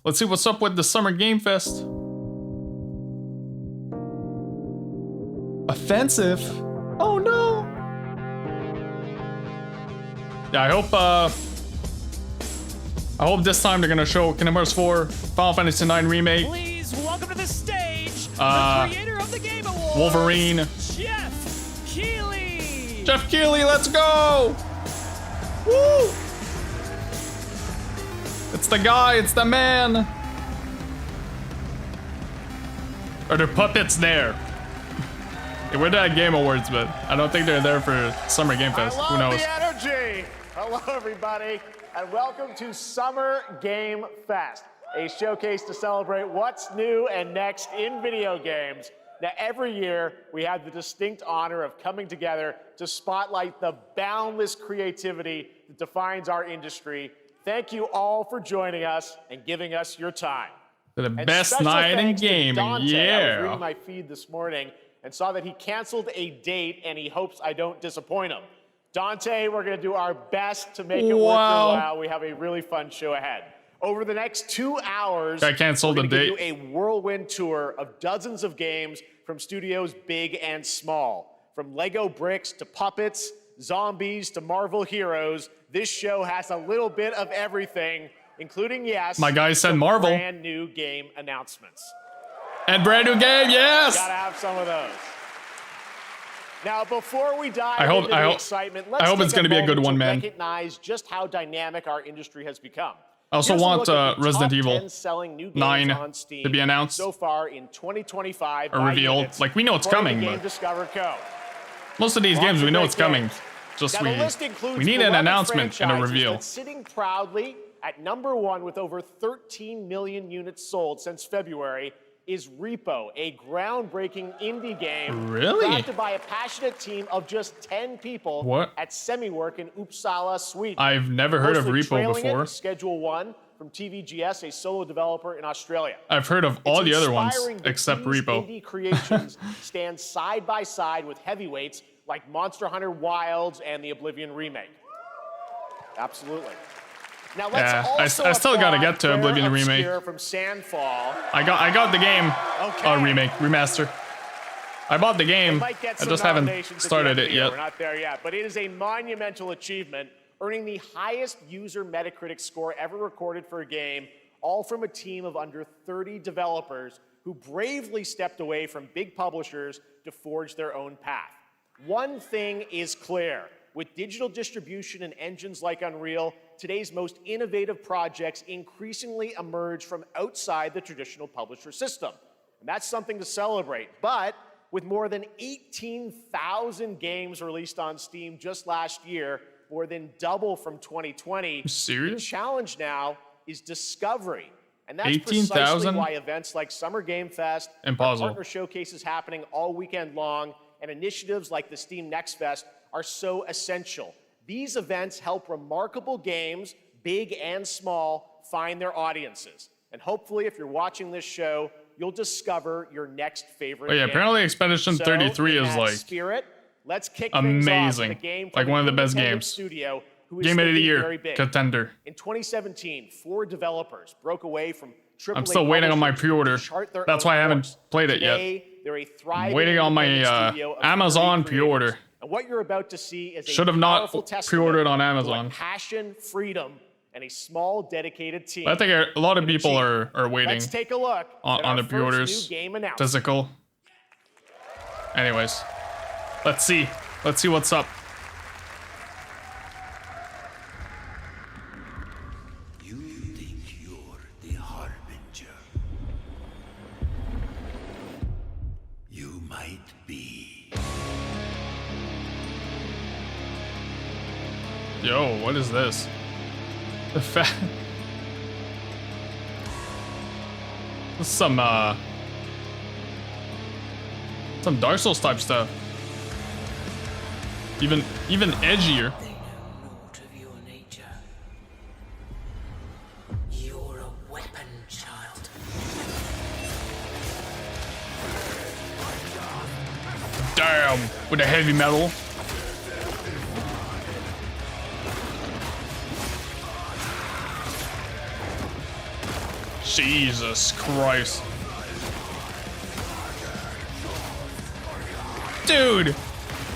Let's see what's up with the Summer Game Fest. Offensive? Oh no! Yeah, I hope this time they're gonna show Kingdom Hearts 4, Final Fantasy IX Remake. Please welcome to the stage the creator of the Game Awards, Wolverine. Jeff Keighley. Jeff Keighley, let's go! Woo! It's the guy, it's the man. Are there puppets there? They were at Game Awards, but I don't think they're there for Summer Game Fest. Who knows? The energy. Hello, everybody, and welcome to Summer Game Fest, a showcase to celebrate what's new and next in video games. Now, every year, we have the distinct honor of coming together to spotlight the boundless creativity that defines our industry. Thank you all for joining us and giving us your time. The best night in gaming, yeah. I was reading my feed this morning and saw that he canceled a date and he hopes I don't disappoint him. Dante, we're gonna do our best to make it worth your while. We have a really fun show ahead. Over the next 2 hours, I canceled the date. Give you a whirlwind tour of dozens of games from studios big and small. From Lego bricks to puppets, zombies to Marvel heroes, this show has a little bit of everything, including, yes, my guy said Marvel. Brand new game announcements. And brand new game, yes! Gotta have some of those. Now, before we dive into the excitement, let's hope it's gonna be a good one, man. Recognize just how dynamic our industry has become. I also want Resident Evil 9 to be announced so far in 2025 or revealed. Like, we know it's coming, but most of these games we know it's coming. Just we need an announcement and a reveal. Sitting proudly at #1 with over 13 million units sold since February is Repo, a groundbreaking indie game crafted by a passionate team of just 10 people at Semiwork in Uppsala, Sweden. I've never heard of Repo before. Schedule 1 from TVGS, a solo developer in Australia. I've heard of all the other ones except Repo. Indie creations stand side by side with heavyweights like Monster Hunter Wilds and the Oblivion remake. Absolutely. Now let's I still gotta get to Oblivion remake. From Sandfall. I got the game remake, remaster. I bought the game. I just haven't started it yet. We're not there yet, but it is a monumental achievement, earning the highest user Metacritic score ever recorded for a game, all from a team of under 30 developers who bravely stepped away from big publishers to forge their own path. One thing is clear. With digital distribution and engines like Unreal, today's most innovative projects increasingly emerge from outside the traditional publisher system. And that's something to celebrate. But with more than 18,000 games released on Steam just last year, more than double from 2020, the challenge now is discovery. And that's precisely why events like Summer Game Fest, and partner showcases happening all weekend long, and initiatives like the Steam Next Fest are so essential. These events help remarkable games, big and small, find their audiences. And hopefully, if you're watching this show, you'll discover your next favorite game. Apparently Expedition 33 is like let's kick amazing. Things off with a game like one of the best games. Studio, Game of the Year contender. In 2017, 4 developers broke away from AAA. I'm still waiting on my pre-order. That's why I haven't played it yet. I'm waiting on my Amazon pre-order. And what you're about to see is should have not pre-ordered on Amazon. Passion, freedom, and a small dedicated team. I think a lot of people are waiting. Let's take a look on the pre-orders. Physical. Anyways, let's see what's up. You think you're the harbinger? You might be. Yo, what is this? The fact. This is some Dark Souls type stuff. Even edgier. They know naught of your nature. You're a weapon, child. Damn, with the heavy metal. Jesus Christ. Dude,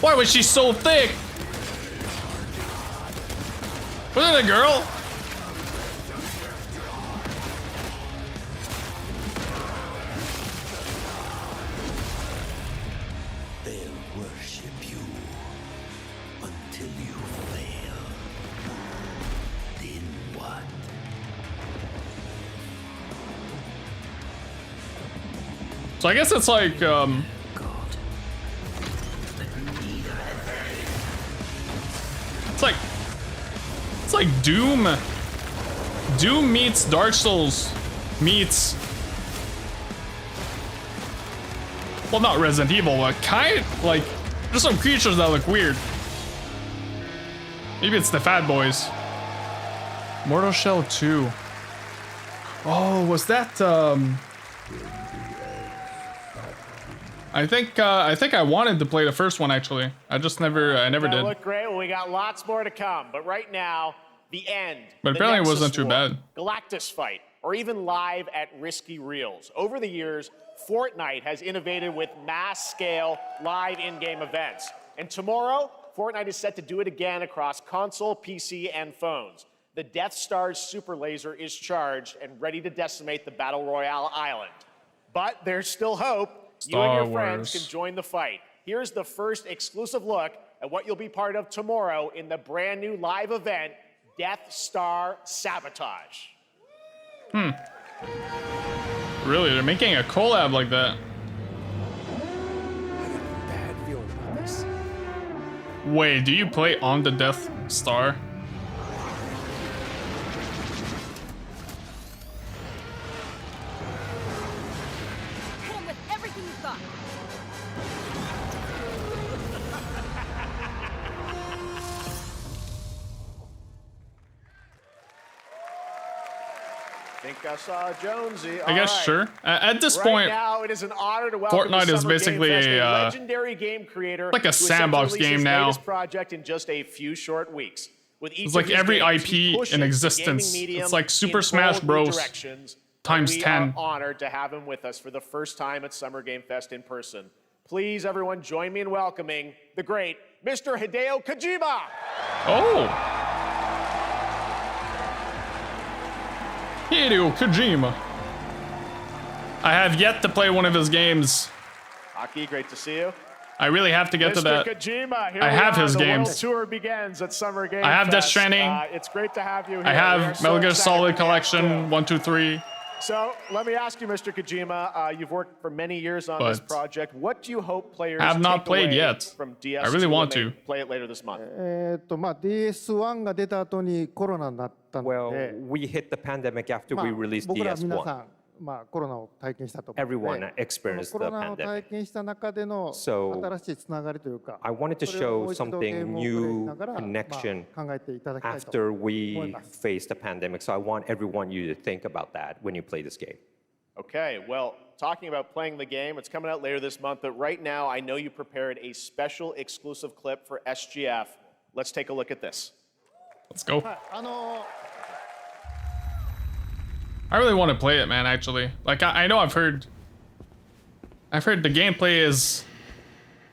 why was she so thick? Was it a girl? They'll worship you until you fail. Then what? So I guess it's like, It's like Doom. Doom meets Dark Souls meets, well, not Resident Evil, but like there's some creatures that look weird. Maybe it's the Fat Boys. Mortal Shell 2. Oh, was that I think I wanted to play the first one actually. I never did. Look great. Well, we got lots more to come, but right now, the end. But the apparently it Nexus wasn't too War, bad. Galactus fight, or even live at risky reels. Over the years, Fortnite has innovated with mass-scale live in-game events, and tomorrow, Fortnite is set to do it again across console, PC, and phones. The Death Star's super laser is charged and ready to decimate the Battle Royale island. But there's still hope. You and your friends can join the fight. Here's the first exclusive look at what you'll be part of tomorrow in the brand new live event, Death Star Sabotage. Really, they're making a collab like that. Bad feeling about this. Wait, do you play on the Death Star? I think I saw Jonesy. I guess sure. At this point, now it is an honor to welcome Fortnite to is Summer basically Game Fest, a legendary game creator, like a who is set to sandbox release game his now. latest project in just a few short weeks. With each it's like of his every games, he IP pushes in the existence. gaming medium It's like Super in Smash bold new Bros. directions. Times we 10. are honored to have him with us for the first time at Summer Game Fest in person. Please, everyone, join me in welcoming the great Mr. Hideo Kojima. Oh. Hideo Kojima. I have yet to play one of his games. Aki, great to see you. I really have to get to that. Kojima, here I we have are. his the games. World Tour begins at Summer Game I have Death Fest. Stranding. It's great to have you here. I We are have so Metal Gear excited Solid to have Collection you. 1, 2, 3. So let me ask you, Mr. Kojima, you've worked for many years on this But project. What do you hope players I have not take played away yet. from DS2 I really want when they to. play it later this month? DS1 が出た後にコロナになったの Well, で、 we hit the pandemic after まあ we released 僕ら皆さ DS1. ん、まあ、コロナを体験したと思うの Everyone で、 experienced コ the ロナを pandemic. 体験した中での So, 新しいつながりというか、 I wanted to それをも show う一度ゲー something ムをプレイし new ながら、まあ、 connection 考えていただきたいと after 思い we ます。 faced the pandemic. So I want everyone you to think about that when you play this game. Okay, well, talking about playing the game, it's coming out later this month, but right now I know you prepared a special exclusive clip for SGF. Let's take a look at this. Let's go. あの I really want to play it, man, actually. Like, I know I've heard the gameplay is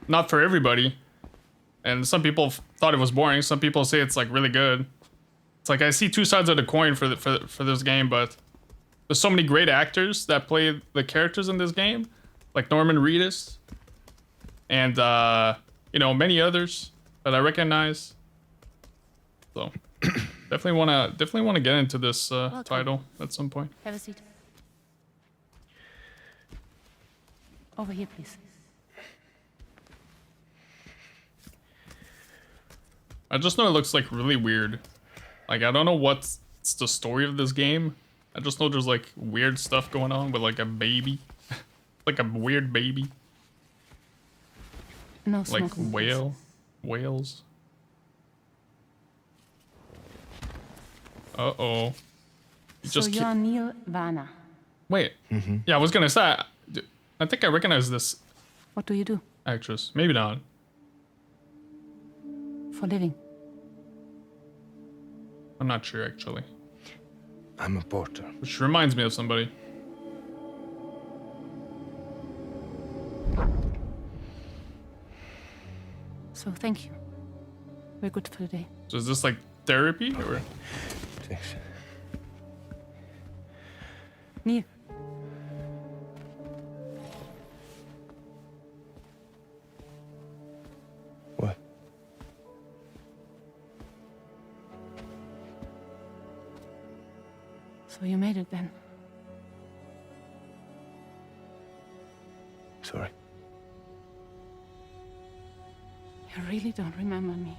not for everybody. And some people thought it was boring. Some people say it's, like, really good. It's like, I see two sides of the coin for this game, but there's so many great actors that play the characters in this game. Like Norman Reedus. And, you know, many others that I recognize. So... Definitely wanna get into this title at some point. Have a seat. Over here, please. I just know it looks like really weird. Like, I don't know what's the story of this game. I just know there's like weird stuff going on with like a baby. Like a weird baby. No Like smoking, whales. Uh-oh. You please. just So you're Neil Vana. Wait. Yeah, I was gonna say, I think I recognize this What do you do actress. Maybe not. for living? I'm not sure, actually. I'm a porter. Which reminds me of somebody. So thank you. We're good for the day. So is this like therapy or? Thanks. Neil. What? So you made it then. Sorry. You really don't remember me.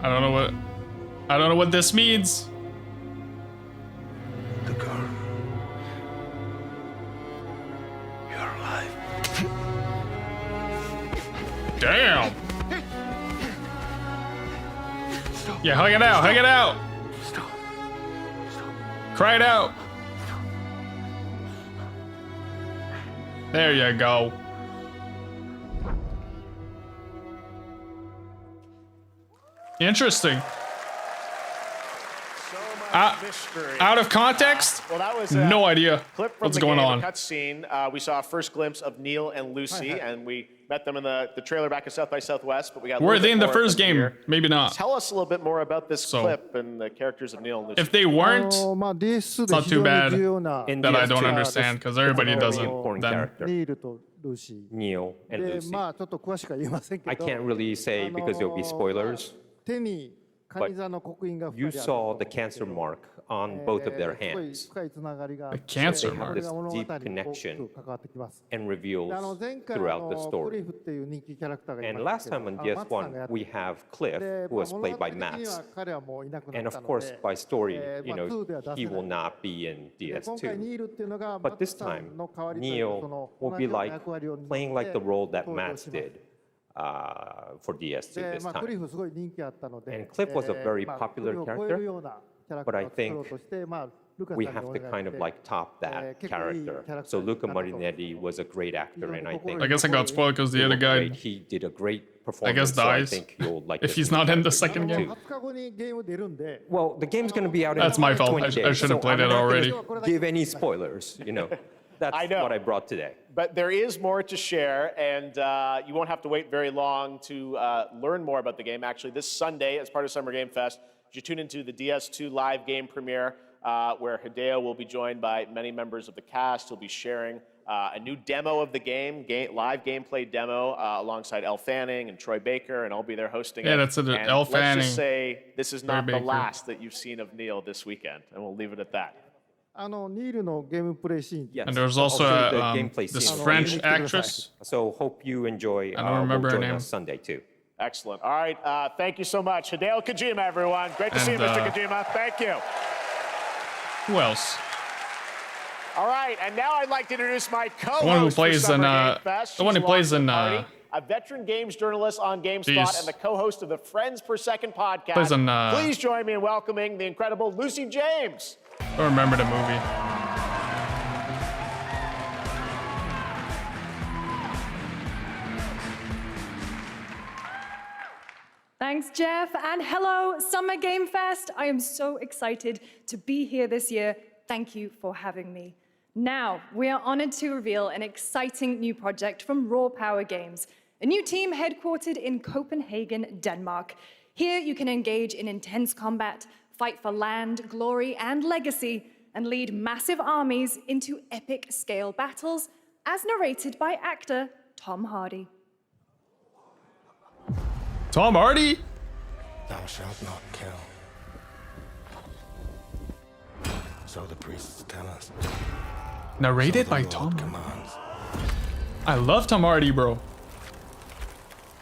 I don't know what this means. The girl. You're alive. Damn. Yeah, hug it out, hug it out. Stop. Stop. Cry it out. There you go. Interesting. Mystery. Out of context? Well, that was no idea clip from what's the going game, on. a cutscene. We saw a first glimpse of Neil and Lucy, and we met them in the trailer back at South by Southwest. But we got. Were they in the more first from game? here. Maybe not. Tell us a little bit more about this So, clip and the characters of Neil and Lucy. If they weren't, まあ DS で not 非 too 常 bad に重要な In that I DS2, don't understand because everybody it's a very doesn't. important Then character. ニールとルーシ Neil ー and で Lucy. まあちょっと詳しくは言えませんけ I ど can't really say because there'll be spoilers. 手にカニ座の刻印が You 2人ある saw the cancer mark on both of their すごい hands 深いつながりがあって The cancer こ mark. れが物語に Deep 大き connection く関わってきます and で reveals 前回 throughout the ク story. リフっていう人気キャラクターがい And ま last したけ time ど on マツさんがやっ DS1, て we have Cliff, で who was 物 played 語 by 的には Mats. 彼はもういなくな And った of の course, で by story, you まあ know, 2では出 he せ will ない not be in で今回 DS2. ニールっていうのが But マツ this さ time, んの代わりというか Neil その will 同 be じような like 役割を担って playing like the role that 登場 Mats します did for DS2 で this まあクリ time. フすごい人気あったので And Cliff was a very まあ popular クリフを超えるようなキャラク But タ I ーを作ろう think としてまあルカさん we に have お to 願い kind し of て like top that character. So Luca Marinetti was a great actor, and I think I guess I got spoiled because the he other was guy, great. He did a great I performance. guess, so I dies think you'll like if this he's new not in the character second game. too. 20日後にゲーム出るんで Well, the game's going to be out in That's my fault. 20 I days, should have so played I'm it not already. gonna give any spoilers, you know. That's I know. what I brought today. But there is more to share, and you won't have to wait very long to learn more about the game. Actually, this Sunday, as part of Summer Game Fest, you tune into the DS2 live game premiere, where Hideo will be joined by many members of the cast. He'll be sharing a new demo of the game, live gameplay demo, alongside Elle Fanning and Troy Baker, and I'll be there hosting it. Yeah, that's it, And Elle let's Fanning, just say this is Troy not the Baker. last that you've seen of Neil this weekend, and we'll leave it at that. ニールのゲームプレイシーン Yes. And there's I'll also show you the this gameplay scene. French Nicktoons. actress. So hope you enjoy. I don't remember will her join name. us Sunday too. Excellent. All right, thank you so much. Hideo Kojima, everyone. Great to see you, And, Mr. Kojima. Thank you. Who else? All right, and now I'd like to introduce my co-host one who for plays Summer in, Game Fest. the one She's who plays along in, with the party, a veteran games journalist on GameSpot Jeez. and the co-host of the Friends Per Second podcast. Plays in, Please join me in welcoming the incredible Lucy James. I don't remember the movie. Thanks, Jeff, and hello, Summer Game Fest. I am so excited to be here this year. Thank you for having me. Now, we are honored to reveal an exciting new project from Raw Power Games, a new team headquartered in Copenhagen, Denmark. Here, you can engage in intense combat, fight for land, glory, and legacy, and lead massive armies into epic scale battles, as narrated by actor Tom Hardy. Tom Hardy? Thou shalt not kill. So the priests tell us. Narrated So by the Tom Lord Hardy. commands. I love Tom Hardy, bro.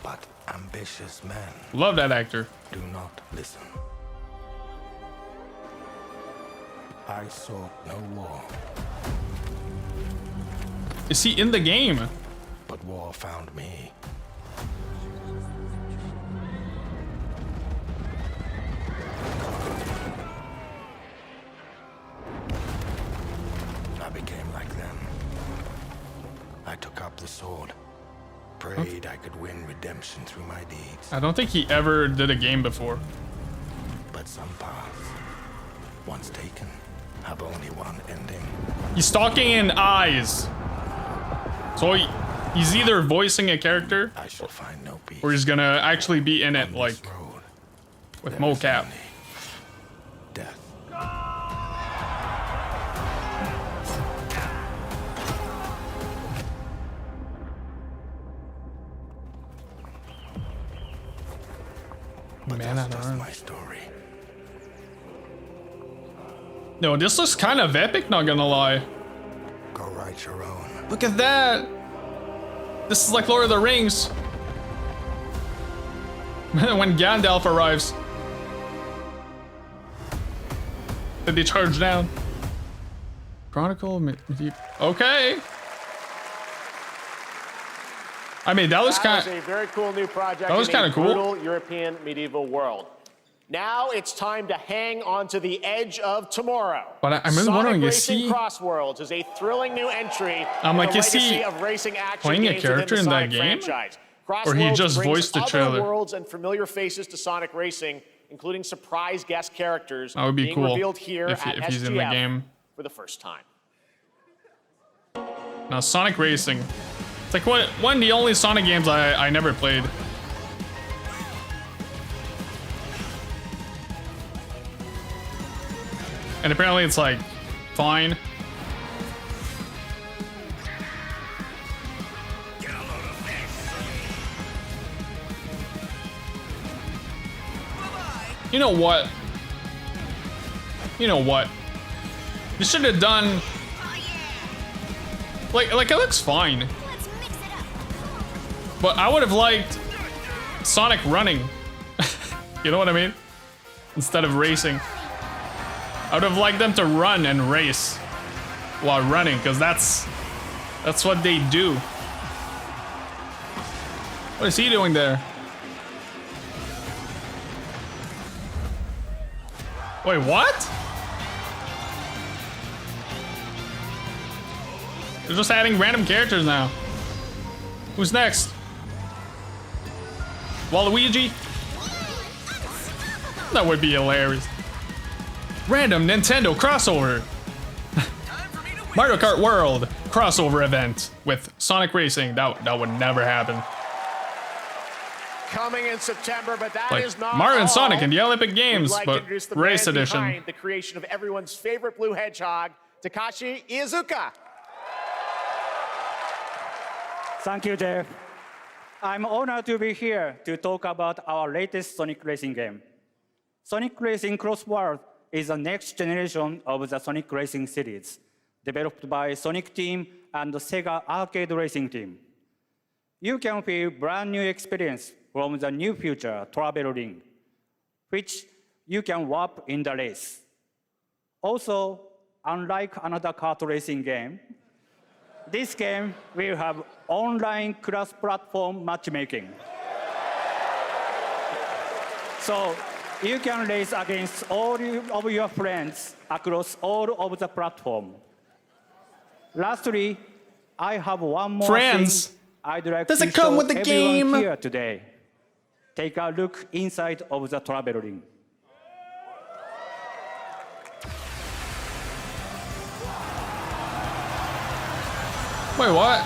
But ambitious men Love that actor. do not listen. I sought no war, Is he in the game? but war found me. I became like them. I afraid I could win redemption through my deeds. I don't think he ever did a game before. But some paths, once taken, have only one ending. He's talking in eyes. So he's either voicing a character I shall find no peace. or he's gonna actually be in it, On like, this road, with there is mocap. only death. But Man, that's I just don't my story. No, this looks kind of epic, not gonna lie. Go write your own. Look at that! This is like Lord of the Rings. When Gandalf arrives. Did they charge down? Chronicle Medieval. Okay. I mean, that was That kind was a very cool new project. That was in a kinda cool. brutal European medieval world. Now it's time to hang on to the edge of tomorrow. But I'm really Sonic wondering, is Racing he- Crossworlds is a thrilling new entry I'm in like, the is he legacy of racing action playing a games within character the in that Sonic game? franchise. Or he Crossworlds just brings voiced the other trailer? worlds and familiar faces to Sonic Racing, including surprise guest characters That would be being cool revealed here if at he's in the SGF game. for the first time. Now, Sonic Racing. It's like one of the only Sonic games I never played. And apparently it's like fine. You know what? You know what? You should have done. Like it looks fine. But I would have liked Sonic running. You know what I mean? Instead of racing. I would have liked them to run and race while running, because that's what they do. What is he doing there? Wait, what? They're just adding random characters now. Who's next? Waluigi? That would be hilarious. Random Nintendo crossover. Mario Kart World crossover event with Sonic Racing. That would never happen. Coming in September, but that Like is not Mario and all. Sonic in the Olympic Games, We'd like but to introduce the race man edition. behind the creation of everyone's favorite blue hedgehog, Takashi Iizuka. Thank you, Jeff. I'm honored to be here to talk about our latest Sonic Racing game. Sonic Racing Crossworld is the next generation of the Sonic Racing series, developed by Sonic Team and the Sega Arcade Racing Team. You can feel brand new experience from the new future travel ring, which you can warp in the race. Also, unlike another kart racing game, this game will have online cross-platform matchmaking. So you can race against all of your friends across all of the platform. Lastly, I have one more Friends. thing I'd like Does to it come show with the everyone game? here today. Take a look inside of the travel ring. Wait, what?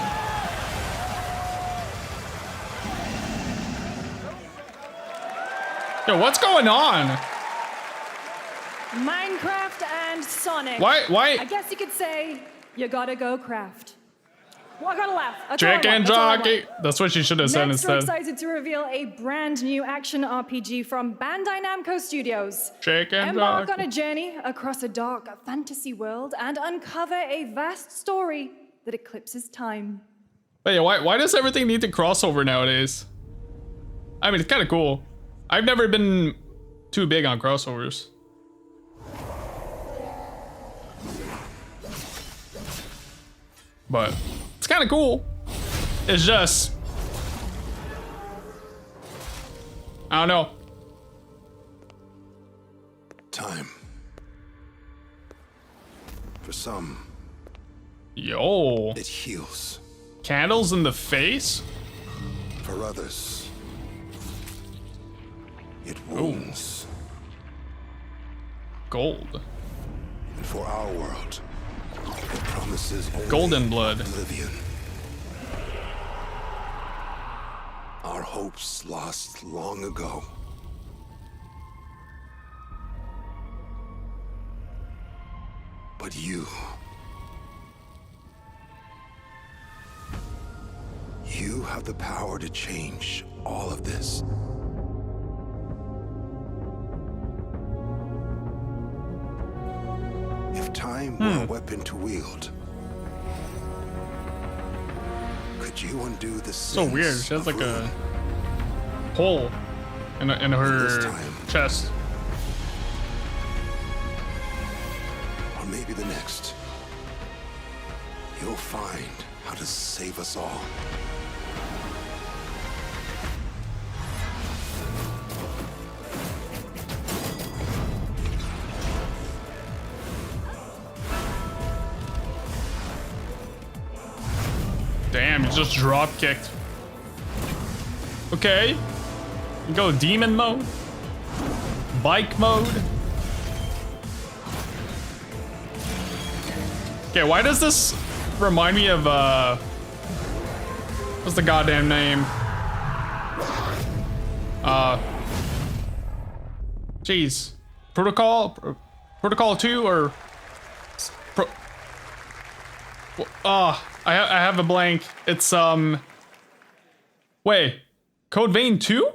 Yo, what's going on? Minecraft and Sonic. Why? I guess you could say you gotta go craft. Well, I gotta laugh. That's all I want. Chicken That's all I jockey. want. That's what she should have said Next, we're instead. excited to reveal a brand new action RPG from Bandai Namco Studios. Chicken Embark jockey. on a journey across a dark fantasy world and uncover a vast story that eclipses time. But yeah, why does everything need to crossover nowadays? I mean, it's kind of cool. I've never been too big on crossovers. But it's kind of cool. It's just, I don't know. Time. For some, Yo, it heals. candles in the face? for others, it wounds. Gold. And for our world, it promises only Golden blood. oblivion. Our hopes lost long ago. But you have the power to change all of this. If time were a weapon to wield, could you undo the So sins weird. She has of like a ruin? hole in her chest. Or maybe the next, you'll find how to save us all. Damn, you just drop kicked. Okay. You go demon mode. Bike mode. Okay, why does this remind me of what's the goddamn name? Jeez. Protocol 2 or I have a blank. It's wait, Code Vein 2?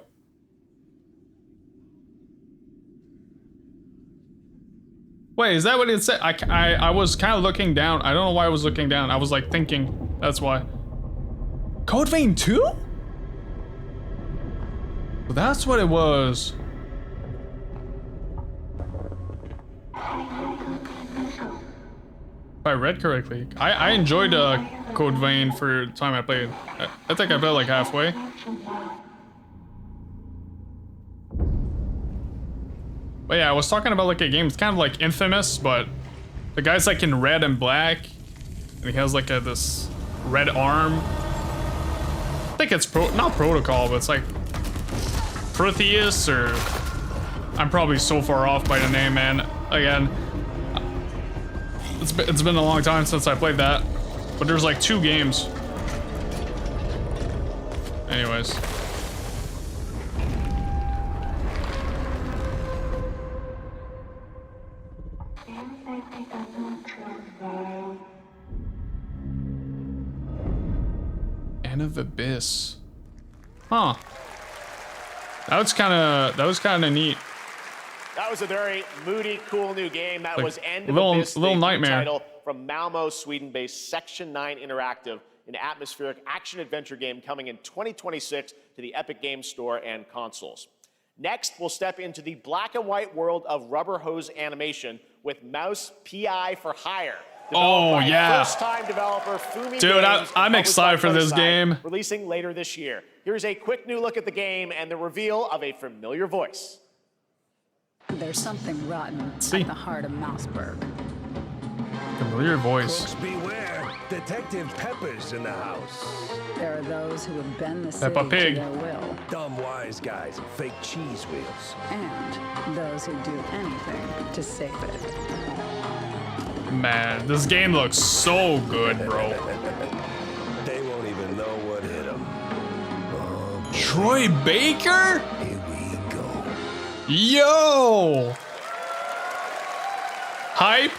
Wait, is that what it said? I was kind of looking down. I don't know why I was looking down. I was like thinking. That's why. Code Vein 2? Well, that's what it was. If I read correctly. I enjoyed Code Vein for the time I played. I think I played like halfway. But yeah, I was talking about like a game. It's kind of like Infamous, but the guy's like in red and black, and he has like this red arm. I think it's not Protocol, but it's like Proteus, or I'm probably so far off by the name, man. Again, it's been a long time since I played that, but there's like 2 games. Anyways. End of Abyss. Huh. That was kind of neat. That was a very moody, cool new game. That Like, was End of little- Abyss, the little new nightmare. title from Malmo, Sweden-based Section 9 Interactive, an atmospheric action-adventure game coming in 2026 to the Epic Games Store and consoles. Next, we'll step into the black and white world of rubber hose animation with Mouse PI for Hire. Oh, yeah. First-time developer Fumi Dude, Games I'm and excited for this Mindseye, game. releasing later this year. Here's a quick new look at the game and the reveal of a familiar voice. There's something rotten See. at the heart of Mouseburg. Familiar voice. Folks beware, Detective Pepper's in the house. There are those who would bend the city Peppa Pig. to their will, Dumb wise guys and fake cheese wheels. and those who do anything to save it. Man, this game looks so good, bro. They won't even know what hit them. Oh, Troy Baker? here we go. Yo! Hype?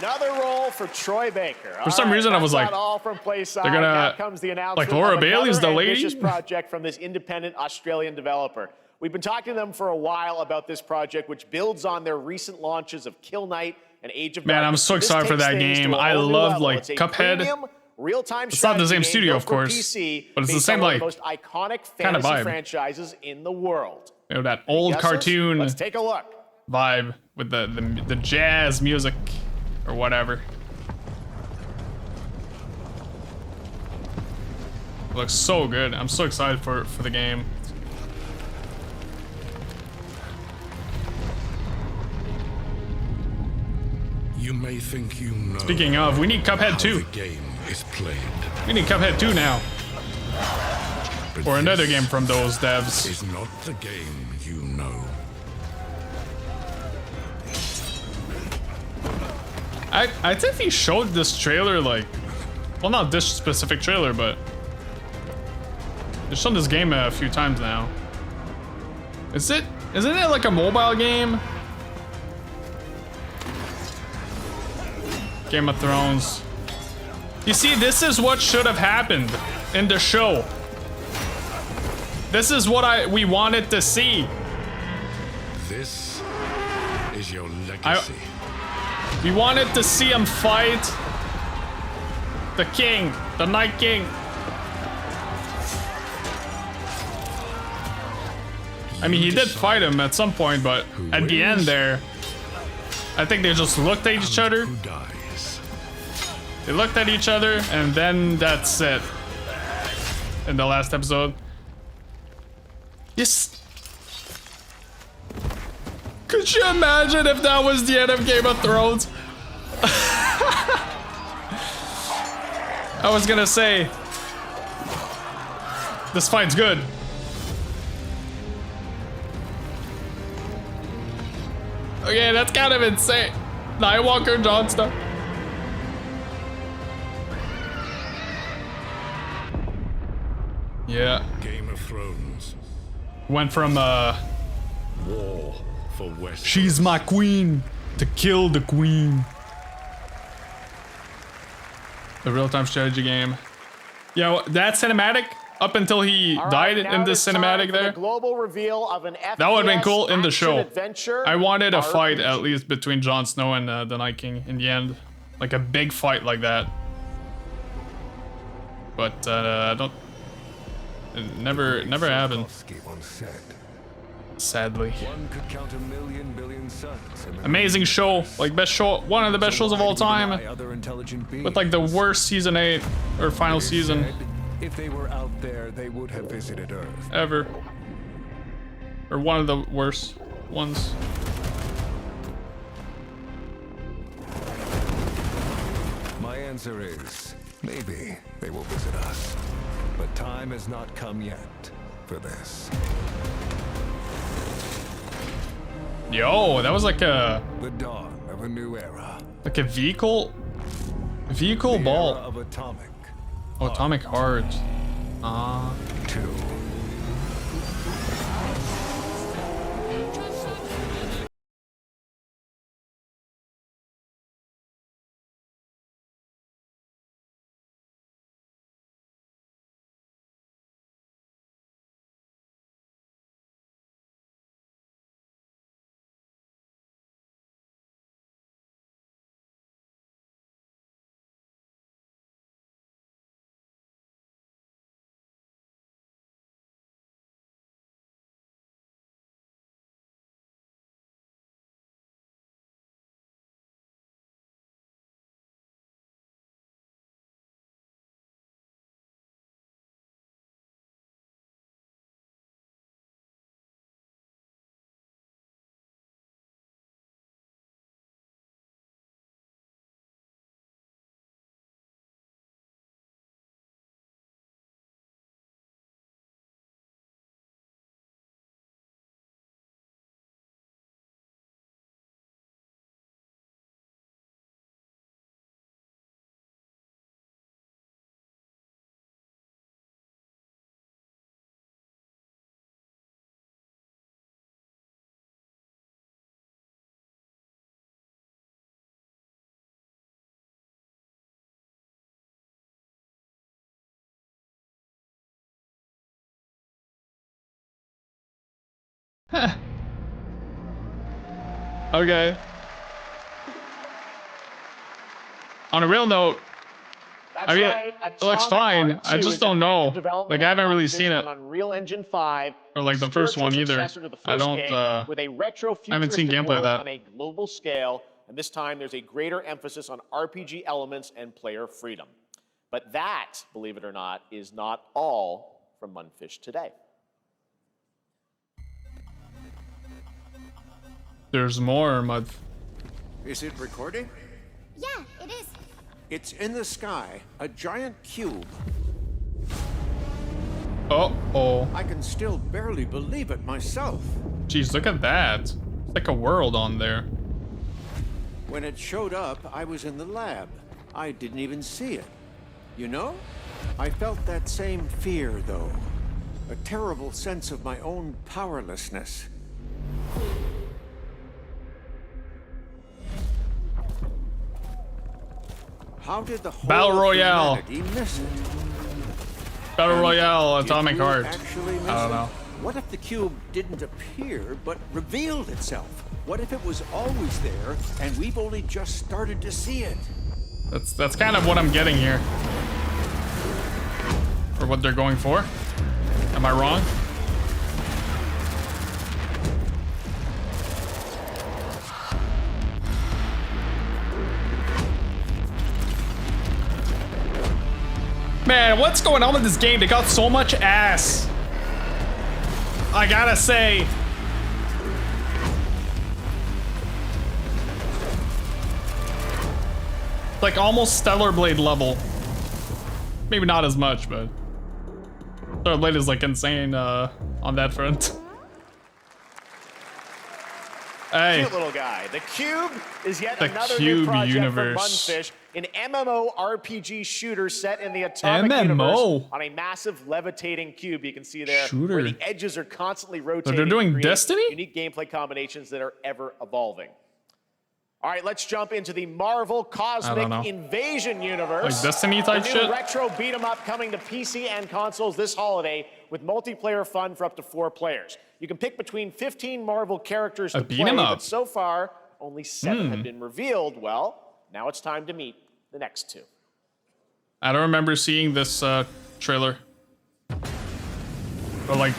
Another role for Troy Baker. For some reason, I was like, all from PlaySide. they're gonna- Now comes the announcement like Laura of Bailey's another the lady? ambitious project from this independent Australian developer. We've been talking to them for a while about this project, which builds on their recent launches of Kill Knight and Age of Man, I'm Darkness. so This excited for takes that things game. to a I whole new loved, level. like, It's a Cuphead. premium, real-time It's not the same strategy studio, game of built for course, PC, but it's the based same, on one like, of the most iconic kind of fantasy vibe. franchises in the world. You know, that old Guesses? cartoon Let's take a look. vibe with the jazz music or whatever. Looks so good. I'm so excited for the game. You may think you know. Speaking of, we need Cuphead how 2. the game is played. We need Cuphead 2 now. But or another this game from those devs. is not the game you know. I think he showed this trailer like, well, not this specific trailer, but they've shown this game a few times now. Isn't it like a mobile game? Game of Thrones. You see, this is what should have happened in the show. This is what we wanted to see. This is your legacy. We wanted to see him fight the king, the Night King. I mean, he did fight him at some point, but at the end there, I think they just looked at each other. They looked at each other, and then that's it. In the last episode. Yes. Could you imagine if that was the end of Game of Thrones? I was gonna say, this fight's good. Okay, that's kind of insane. Nightwalker Johnston. Yeah. Game of Thrones. Went from War for Westeros. she's my queen to kill the queen. The real-time strategy game. Yo, that cinematic up until he died in this cinematic there. Global reveal of an That would have been cool in the show. Adventure I wanted a fight RPG. at least between Jon Snow and the Night King in the end, like a big fight like that. But I don't. It never happened. Sadly. One could count a million billion suns. Amazing show, like best show, one of the best shows of all time. With like the worst season 8 or final season If they were out there, they would have visited Earth. ever, or one of the worst ones. My answer is maybe they will visit us, but time has not come yet for this. Yo, that was like a The dawn of a new era. like a vehicle ball. Era of atomic. Oh, atomic heart. Two. Okay. On a real note, I mean, it looks fine. I just don't know. Like, I haven't really seen it. Unreal Engine 5, Or like the first one either. I don't, with a retro I haven't seen gameplay of that. on a global scale, and this time there's a greater emphasis on RPG elements and player freedom. But that, believe it or not, is not all from Mundfish today. There's more, Mud. Is it recording? Yeah, it is. It's in the sky, a giant cube. Uh-oh. I can still barely believe it myself. Jeez, look at that. It's like a world on there. When it showed up, I was in the lab. I didn't even see it. You know? I felt that same fear, though. A terrible sense of my own powerlessness. How did the whole Battle Royale. miss it? Battle Royale, Did Atomic you Heart. actually miss I don't it? know. What if the cube didn't appear, but revealed itself? What if it was always there, and we've only just started to see it? That's kind of what I'm getting here. Or what they're going for. Am I wrong? Man, what's going on with this game? They got so much ass. I gotta say. Like almost Stellar Blade level. Maybe not as much, but Stellar Blade is like insane on that front. Hey. Cute little guy. The Cube is yet The another Cube new project universe. from Bunfish, an MMORPG shooter set in the Atomic MMO? universe on a massive levitating cube. You can see there Shooter. where the edges are constantly rotating. they're doing to create Destiny? Unique gameplay combinations that are ever evolving. All right, let's jump into the Marvel Cosmic know. Invasion universe. Like Destiny type the new shit? retro beat 'em up coming to PC and consoles this holiday with multiplayer fun for up to 4 players. You can pick between 15 Marvel characters A to beat play, 'em up. but so far only 7 have been revealed. Well, now it's time to meet the next 2. I don't remember seeing this trailer. Or like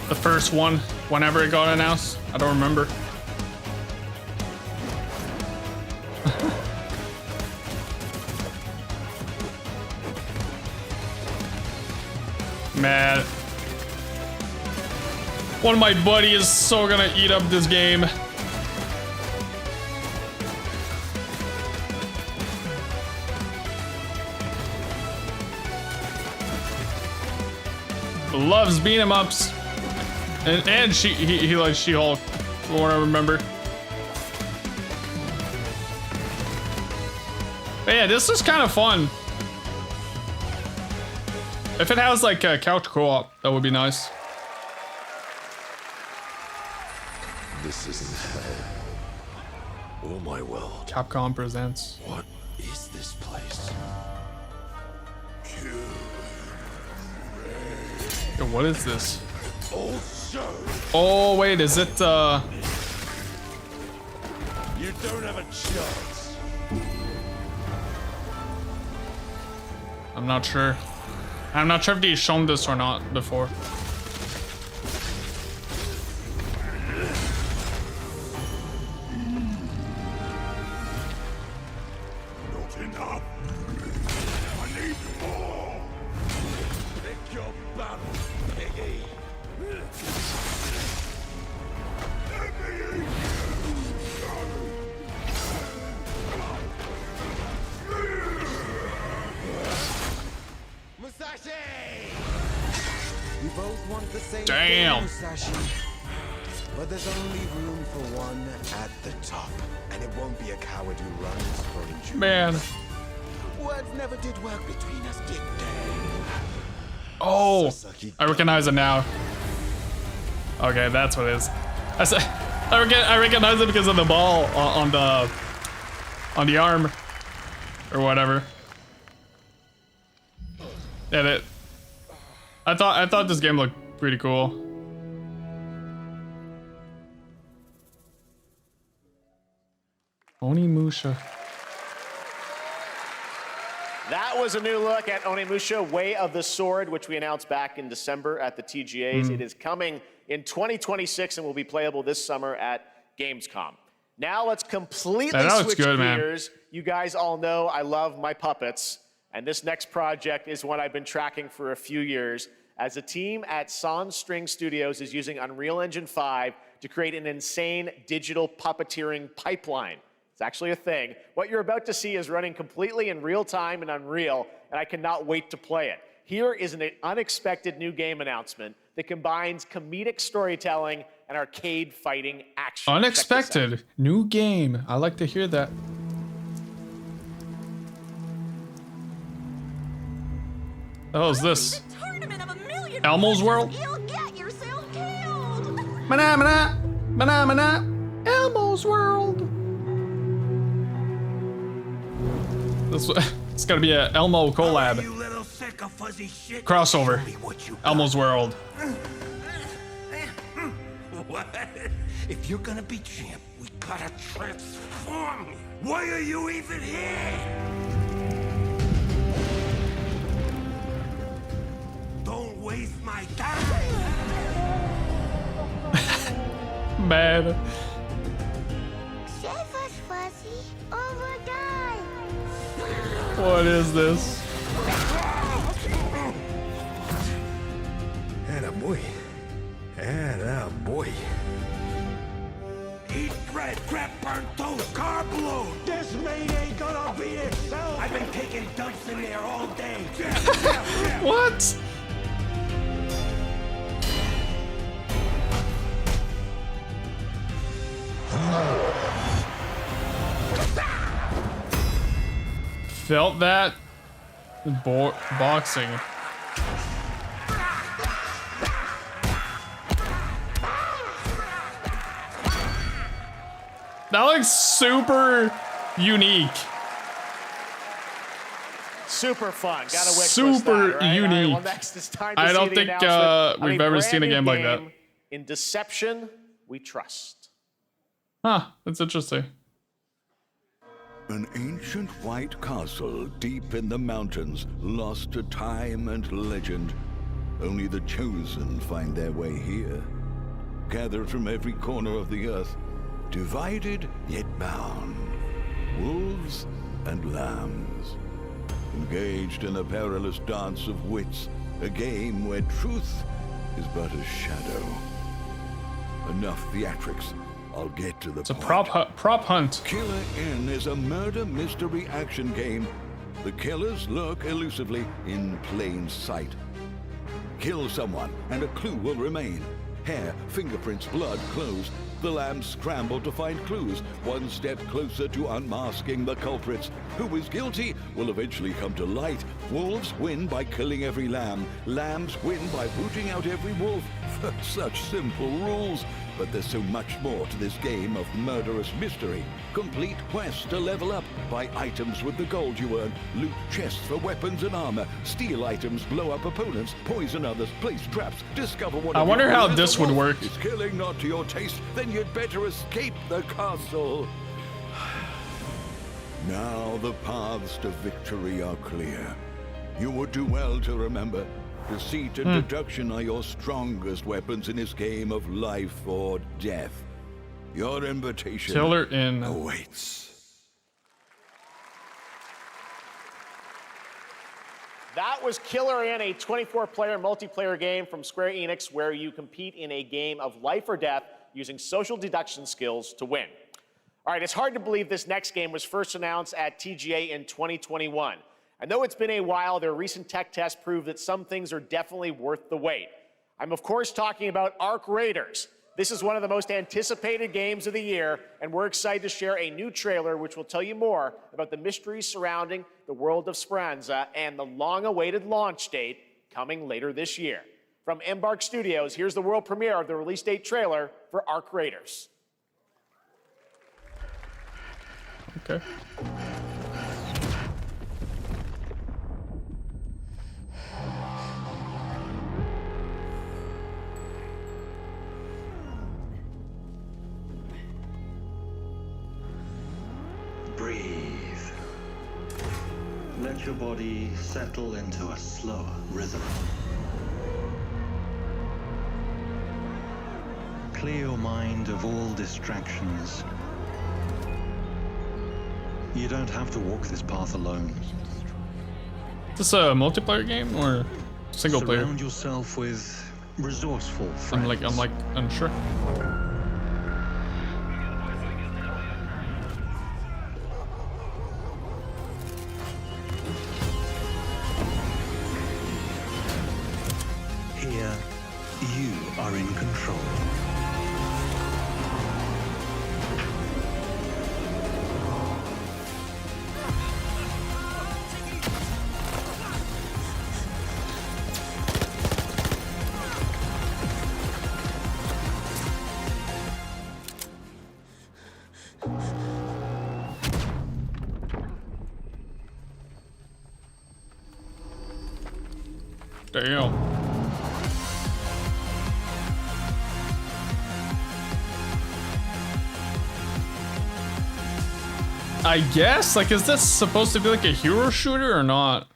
the first one, whenever it got announced. I don't remember. Man. One of my buddies is so gonna eat up this game. Loves beat 'em ups. And he likes She-Hulk, from what I remember. But yeah, this is kind of fun. If it has like a couch co-op, that would be nice. This isn't hell. Oh my world. Capcom presents. What is this place? Yo, what is this? Also, Oh wait, is it you don't have a chance. I'm not sure. I'm not sure if they've shown this or not before. Not enough. I need more. Pick your battle, piggy. We both want the same Damn. thing, Musashi. But there's only room for one at the top. And it won't be a coward who runs for injury. Man. Words never did work between us, did they? Oh, I recognize it now. Okay, that's what it is. I recognize it because of the ball on the arm or whatever. Yeah, I thought this game looked pretty cool. Onimusha. That was a new look at Onimusha, Way of the Sword, which we announced back in December at the TGAs. It is coming in 2026 and will be playable this summer at Gamescom. Now let's completely switch gears. Man. You guys all know I love my puppets, and this next project is one I've been tracking for a few years, as a team at Sans String Studios is using Unreal Engine 5 to create an insane digital puppeteering pipeline. It's actually a thing. What you're about to see is running completely in real time in Unreal, and I cannot wait to play it. Here is an unexpected new game announcement that combines comedic storytelling and arcade fighting action. Unexpected new game. I like to hear that. The hell is this? Elmo's World? Mana mana mana mana. Elmo's World. It's gotta be a Elmo collab. Crossover. Elmo's World. What? If you're gonna be champ, we gotta transform you. Why are you even here? Don't waste my time. Man. Save us, Fuzzy, or we'll die. What is this? Attaboy. Attaboy. Eat bread, grab burnt toast, carb load. This mate ain't gonna beat itself. I've been taking dumps in there all day. What? Felt that boxing. That looks super unique. Super fun. Gotta wish Super that, right? unique. All right, well, next it's time to I see don't the think announcement we've of a ever seen a brand game new like that. In Deception, we trust. Huh, that's interesting. An ancient white castle deep in the mountains, lost to time and legend. Only the chosen find their way here. Gathered from every corner of the earth, divided yet bound. Wolves and lambs. Engaged in a perilous dance of wits, a game where truth is but a shadow. Enough theatrics. I'll get to the It's a point. prop hunt. Killer Inn is a murder mystery action game. The killers lurk elusively in plain sight. Kill someone and a clue will remain. Hair, fingerprints, blood, clothes. The lambs scramble to find clues, one step closer to unmasking the culprits. Who is guilty will eventually come to light. Wolves win by killing every lamb. Lambs win by booting out every wolf. Such simple rules. But there's so much more to this game of murderous mystery. Complete quests to level up. Buy items with the gold you earn. Loot chests for weapons and armor. Steal items, blow up opponents, poison others, place traps, discover what... I wonder how this would work. Is killing not to your taste? Then you'd better escape the castle. Now the paths to victory are clear. You would do well to remember, deceit and deduction are your strongest weapons in this game of life or death. Your invitation Killer Inn awaits. That was Killer Inn, a 24-player multiplayer game from Square Enix where you compete in a game of life or death using social deduction skills to win. All right, it's hard to believe this next game was first announced at TGA in 2021. And though it's been a while, their recent tech tests prove that some things are definitely worth the wait. I'm of course talking about Arc Raiders. This is one of the most anticipated games of the year, and we're excited to share a new trailer which will tell you more about the mysteries surrounding the world of Speranza and the long-awaited launch date coming later this year. From Embark Studios, here's the world premiere of the release date trailer for Arc Raiders. Okay. Breathe. Let your body settle into a slower rhythm. Clear your mind of all distractions. You don't have to walk this path alone. Is this a multiplayer game or single player? Surround yourself with resourceful friends. I'm like unsure. you are in control. Damn. I guess, like, is this supposed to be like a hero shooter or not?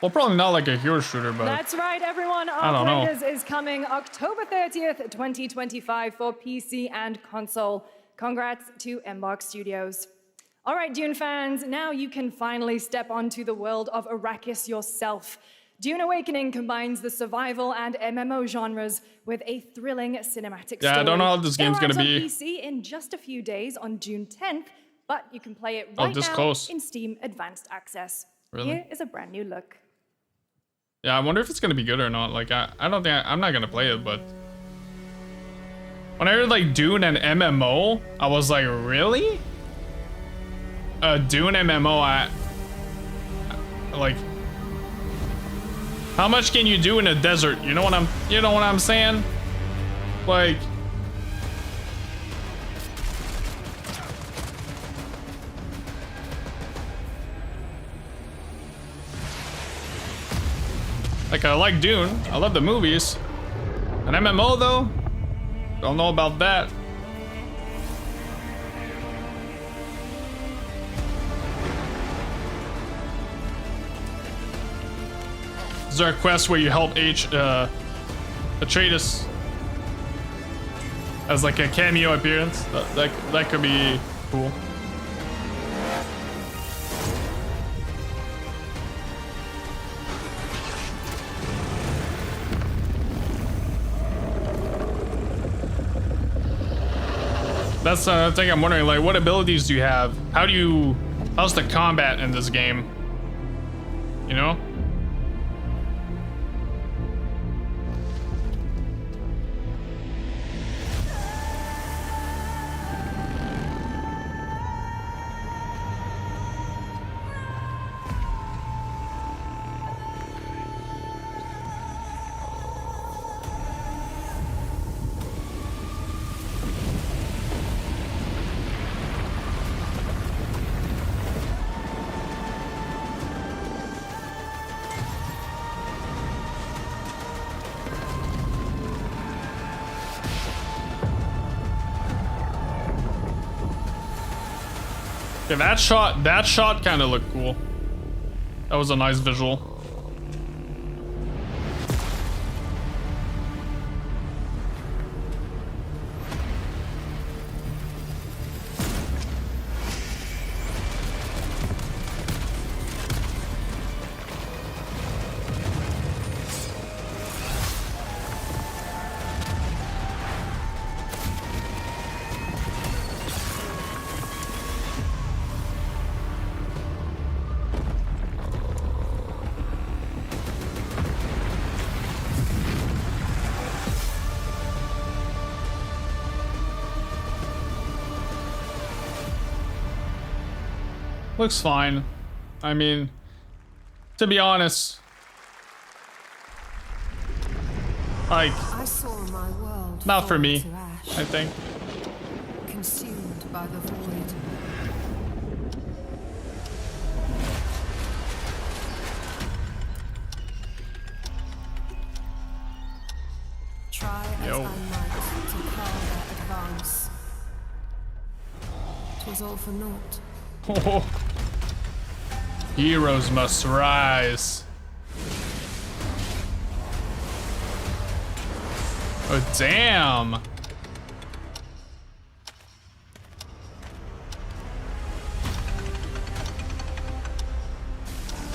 Well, probably not like a hero shooter, but That's right, everyone. I don't know. Outriders is coming October 30th, 2025 for PC and console. Congrats to Embark Studios. All right, Dune fans, now you can finally step onto the world of Arrakis yourself. Dune Awakening combines the survival and MMO genres with a thrilling cinematic story. Yeah, I don't know how this game's gonna be. It arrives on PC in just a few days on June 10th, but you can play it right this now close. in Steam Advanced Access. Really? Here is a brand new look. yeah, I wonder if it's gonna be good or not. Like, I don't think I'm not gonna play it, but when I heard like Dune and MMO, I was like, really? Dune MMO, like, how much can you do in a desert? You know what I'm saying? Like, I like Dune. I love the movies. An MMO though? Don't know about that. Is there a quest where you help Atreides as like a cameo appearance? That could be cool. That's the thing I'm wondering, like, what abilities do you have? How's the combat in this game? You know? Yeah, that shot kind of looked cool. That was a nice visual. Looks fine. I mean, to be honest, like, I saw my world not for fall me, to ash, I think. consumed by the void. Try as I might to quell their advance. 'Twas all for naught. Oh. Heroes must rise. Oh, damn.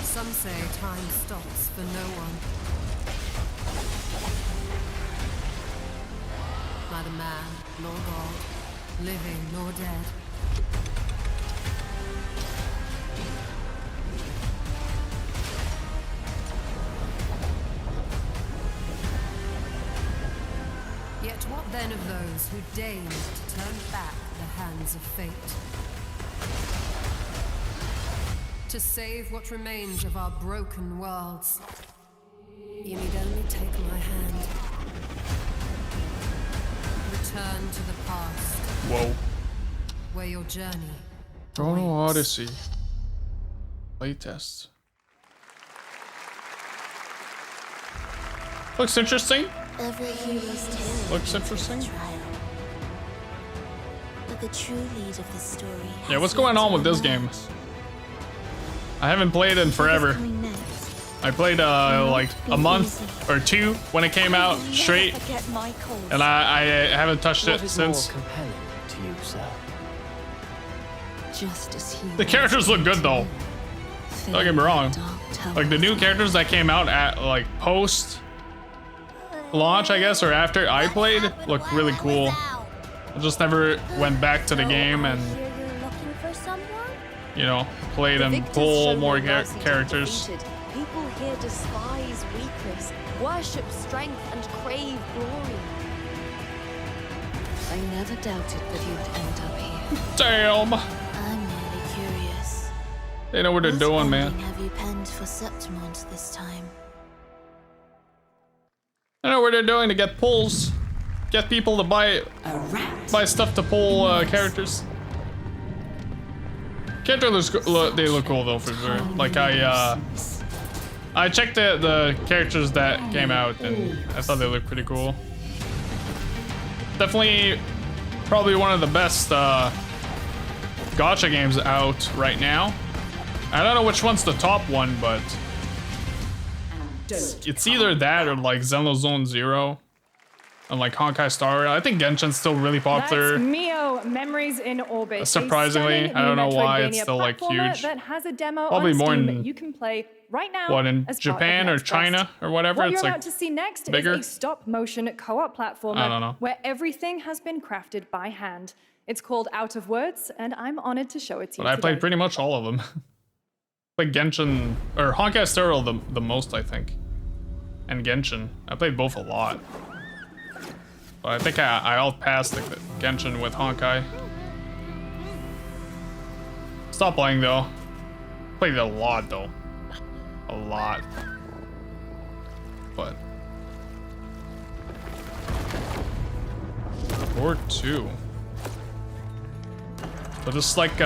Some say time stops for no one. Neither man nor God, living nor dead. Yet what then of those who deigned to turn back the hands of fate? To save what remains of our broken worlds, you need only take my hand. Return to the past. Whoa. Where your journey. Chrono Odyssey. Playtest. Looks interesting. Every hero's tale Looks interesting. trial. But the true lead of the story. Yeah, what's going on with this game? I haven't played in forever. I played like a month or two when it came out straight, and I haven't touched it since. The characters look good though. Don't get me wrong. Like the new characters that came out at like post launch, I guess, or after I played, look really cool. I just never went back to the game and, you know, played and pull more characters. People here despise weakness, worship strength, and crave glory. I never doubted that you'd end up here. Damn. I'm merely curious. They know what they're doing, man. Have you penned for Septimont this time? I know what they're doing to get pulls, get people to buy stuff to pull characters. Characters they look cool though for sure. Like I checked the characters that came out and I thought they looked pretty cool. Definitely, probably one of the best gacha games out right now. I don't know which one's the top one, but it's either that or like Xenozone Zero and like Honkai Star Rail. I think Genshin's still really popular. That's Mio Memories in Orbit. Surprisingly, I don't know why it's still like huge. That has a demo Probably on more Steam in that you can play right now. what, in as Japan part or of China or whatever? What It's you're like about to see next bigger. is a stop-motion co-op platformer I don't know. where everything has been crafted by hand. It's called Out of Words, and I'm honored to show it to you But I today. played pretty much all of them. Like Genshin or Honkai Star Rail the most, I think, and Genshin. I played both a lot, but I think I outpassed the Genshin with Honkai. Stop playing though. Played a lot though, a lot. But or two. But it's like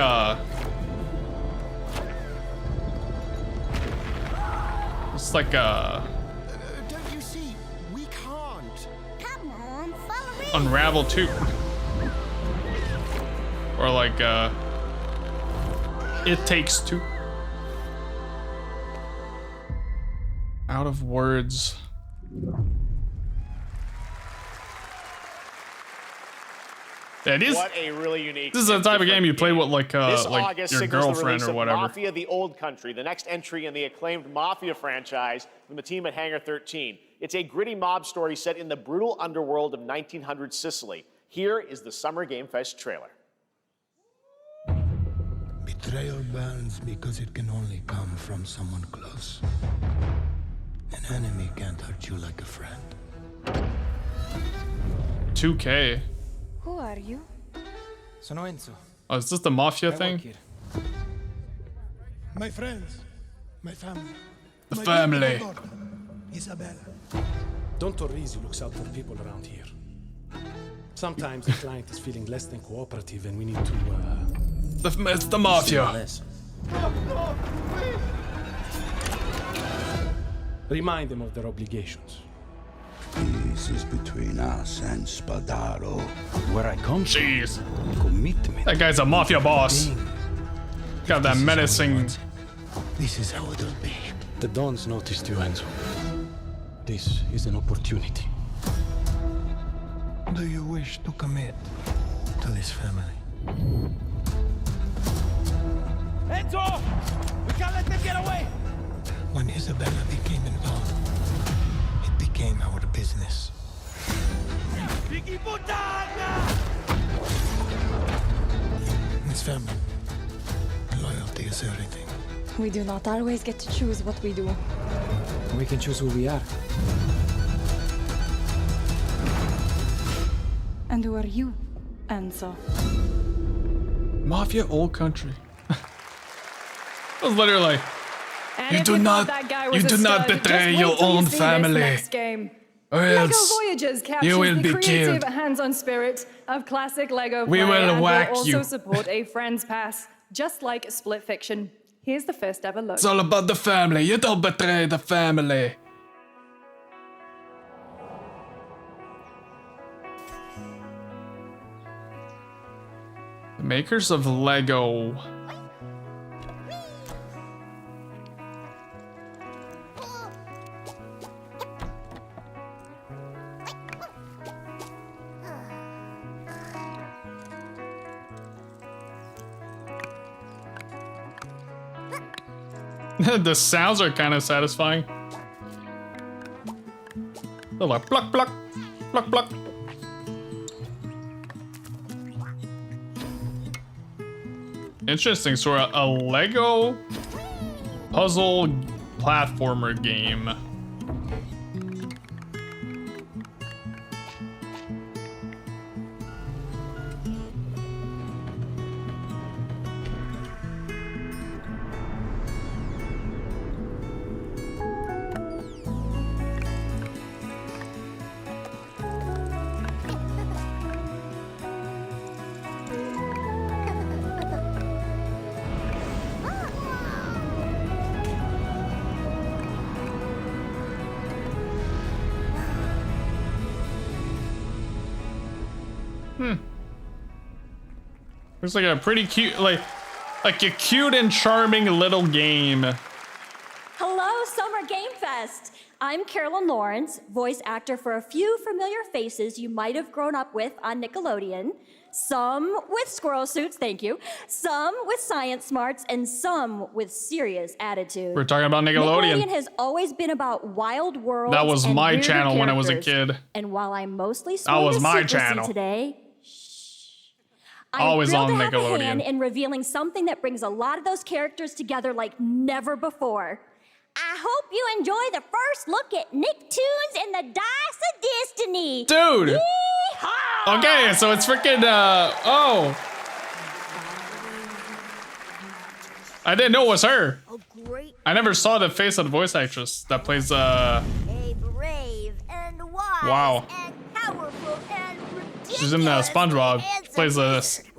it's like Don't you see? We can't. Come on, follow me. Unravel 2. Or like It Takes Two. Out of Words. Yeah, it is. What a really unique. This is the type of game you play with like This like August your signals the girlfriend release or of whatever. Mafia The Old Country, the next entry in the acclaimed Mafia franchise from the team at Hangar 13. It's a gritty mob story set in the brutal underworld of 1900 Sicily. Here is the Summer Game Fest trailer. Betrayal burns because it can only come from someone close. An enemy can't hurt you like a friend. 2K. Who are you? Sono Enzo. Oh, is this the Mafia thing? My friends, my family. The family. Isabella. Don Torrisi looks out for people around here. Sometimes the client is feeling less than cooperative and we need to, It's the Mafia. Remind them of their obligations. This is between us and Spadaro. Where I come from, Jeez. commitment. That guy's a Mafia boss. Got that menacing. This is how it'll be. The Dons noticed you, Enzo. This is an opportunity. Do you wish to commit to this family? Enzo! We can't let them get away! When Isabella became involved, it became our business. It's family. Loyalty is everything. We do not always get to choose what we do. We can choose who we are. And who are you, Enzo? Mafia Old Country. It was literally like, And you if do thought not, that guy was you a do not stud, betray just your wait till you own see this family, next game. or Lego else Voyagers captures you will the be creative, killed. hands-on spirit of classic Lego We play will and whack will also you. support a friend's pass, just like Split Fiction. Here's the first ever look. It's all about the family. You don't betray the family. The makers of Lego. The sounds are kind of satisfying. They're like pluck, pluck, pluck, pluck. Interesting. So a Lego puzzle platformer game. Looks like a pretty cute, like a cute and charming little game. Hello, Summer Game Fest. I'm Carolyn Lawrence, voice actor for a few familiar faces you might have grown up with on Nickelodeon. Some with squirrel suits, thank you. Some with science smarts, and some with serious attitude. We're talking about Nickelodeon. Nickelodeon has always been about wild worlds. That was and my weirder channel when I was a characters. kid. And while I'm mostly That was swayed to my secrecy channel. today, Always I'm on thrilled to have a Nickelodeon. hand in revealing something that brings a lot of those characters together like never before. I hope you enjoy the first look at Nicktoons and the Dice of Destiny. Dude. Yeehaw! Okay, so it's freaking, oh. I didn't know it was her. I never saw the face of the voice actress that plays, A brave and wise wow. and powerful and She's in SpongeBob. Plays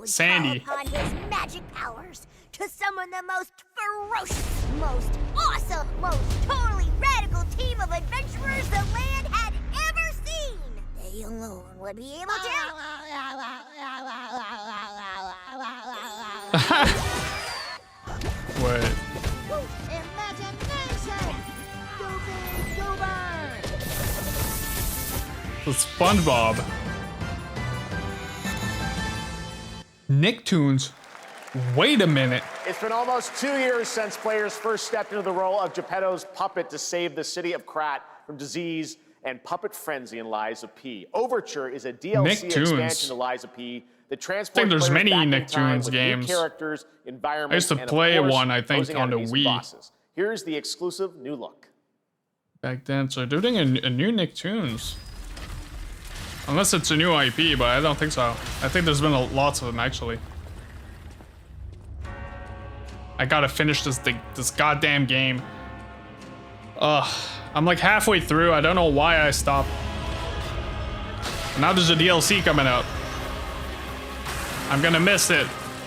Sandy. upon his magic powers to summon the most ferocious, most awesome, most totally radical team of adventurers the land had ever seen. They alone would be able to. Wait. Imagination! Go big, go burn! The SpongeBob. Nicktoons. Wait a minute. It's been almost 2 years since players first stepped into the role of Geppetto's puppet to save the city of Krat from disease and puppet frenzy in Lies of P. Overture is a DLC Nicktoons. expansion to Lies of P that transports I think there's players many back in time Nicktoons with games. new characters, environments, I used to and, of play course, one, I think, opposing on the enemies and Wii. bosses. Here's the exclusive new look. Back then, so they're doing a new Nicktoons. Unless it's a new IP, but I don't think so. I think there's been lots of them, actually. I gotta finish this goddamn game. Ugh, I'm like halfway through. I don't know why I stopped. Now there's a DLC coming out. I'm gonna miss it.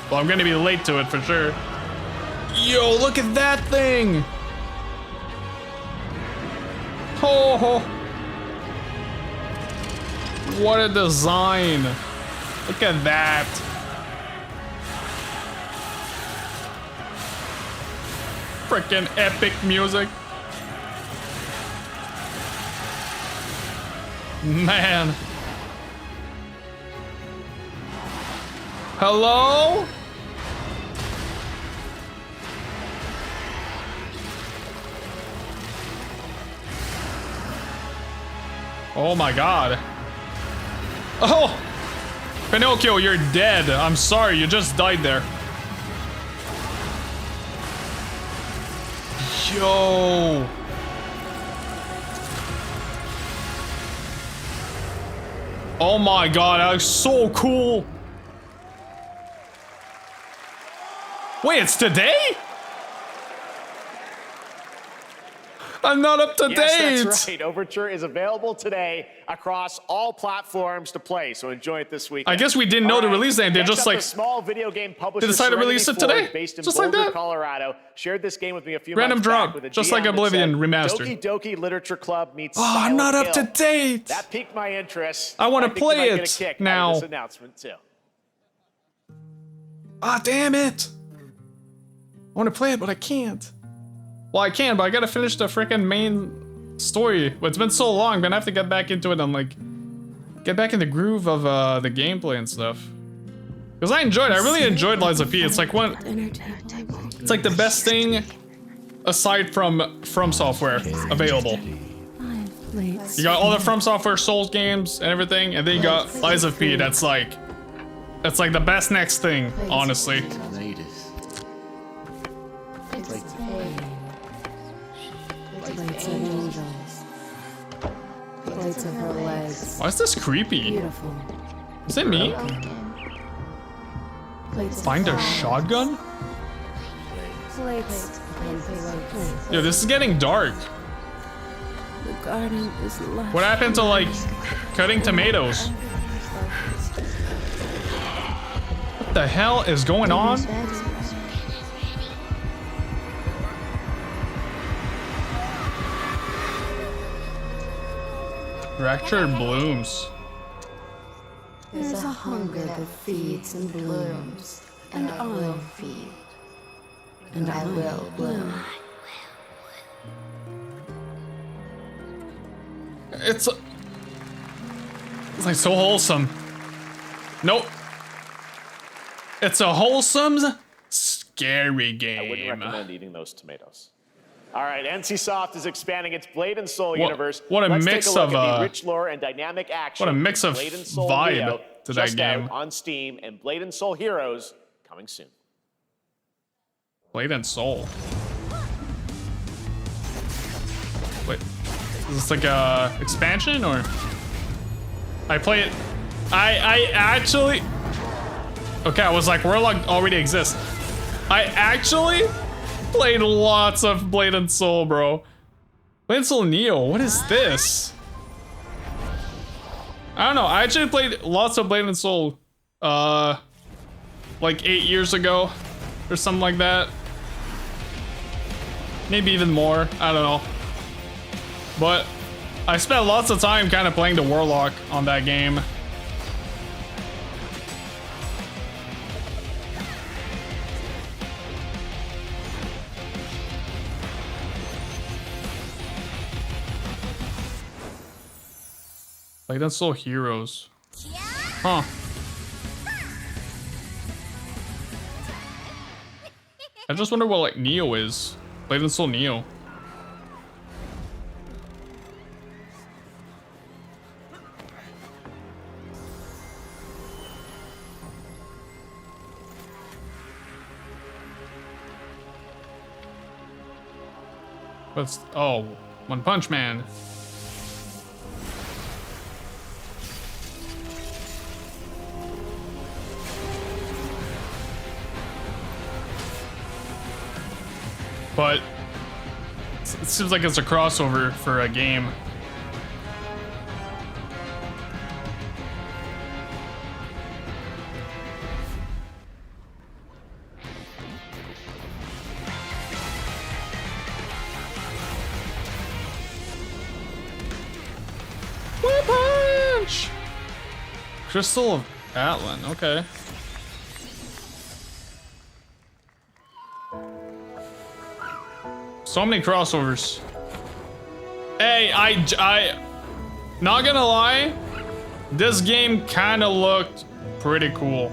Well, I'm gonna be late to it for sure. Yo, look at that thing! Oh, what a design! Look at that! Freaking epic music! Man! Hello? Oh my god. Oh! Pinocchio, you're dead. I'm sorry, you just died there. Yo! Oh my god, that looks so cool. Wait, it's today? I'm not up to date. Yes, that's right. Overture is available today across all platforms to play, so enjoy it this weekend. I guess we didn't know the release date. They just like small video game publisher they decided to release it today, based in just Boulder, like that. Colorado, shared this game with me a few Random months drop, back with a just GM like that Oblivion said, remastered. Doki Doki Literature Club meets Oh, I'm not up to Silent date. Hill. That piqued my interest. I want to think you play might get a it kick out of now. this announcement too. Ah, damn it. I want to play it, but I can't. Well, I can, but I gotta finish the freaking main story. But it's been so long, I'm gonna have to get back into it and like get back in the groove of the gameplay and stuff. Because I really enjoyed Lies of P. It's like it's like the best thing aside from Software available. You got all the From Software Souls games and everything, and then you got Lies of P. That's like the best next thing, honestly. Why is this creepy? Is it me? Find a shotgun? Yo, this is getting dark. What happened to like cutting tomatoes? What the hell is going on? Fractured blooms. There's a hunger that feeds and blooms, and I will feed, and I will bloom. It's like so wholesome. Nope. It's a wholesome, scary game. I wouldn't recommend eating those tomatoes. All right, NCSoft is expanding its Blade and Soul universe. What a Let's mix take a look of at the rich lore and dynamic action. what a mix of Blade and Soul vibe Neo, to that just out game. on Steam, and Blade and Soul Heroes coming soon. Blade and Soul. Wait, is this like a expansion or? I play it. I actually. Okay, I was like, Warlock already exists. I actually played lots of Blade and Soul, bro. Blade and Soul Neo, what is this? I don't know. I actually played lots of Blade and Soul, like 8 years ago, or something like that. Maybe even more. I don't know. But I spent lots of time kind of playing the Warlock on that game. Blade and Soul Heroes. Huh. I just wonder what like Neo is. Blade and Soul Neo. What's One Punch Man. But it seems like it's a crossover for a game. One Punch! Crystal of Atlan, okay. So many crossovers. Hey, I not gonna lie, this game kind of looked pretty cool.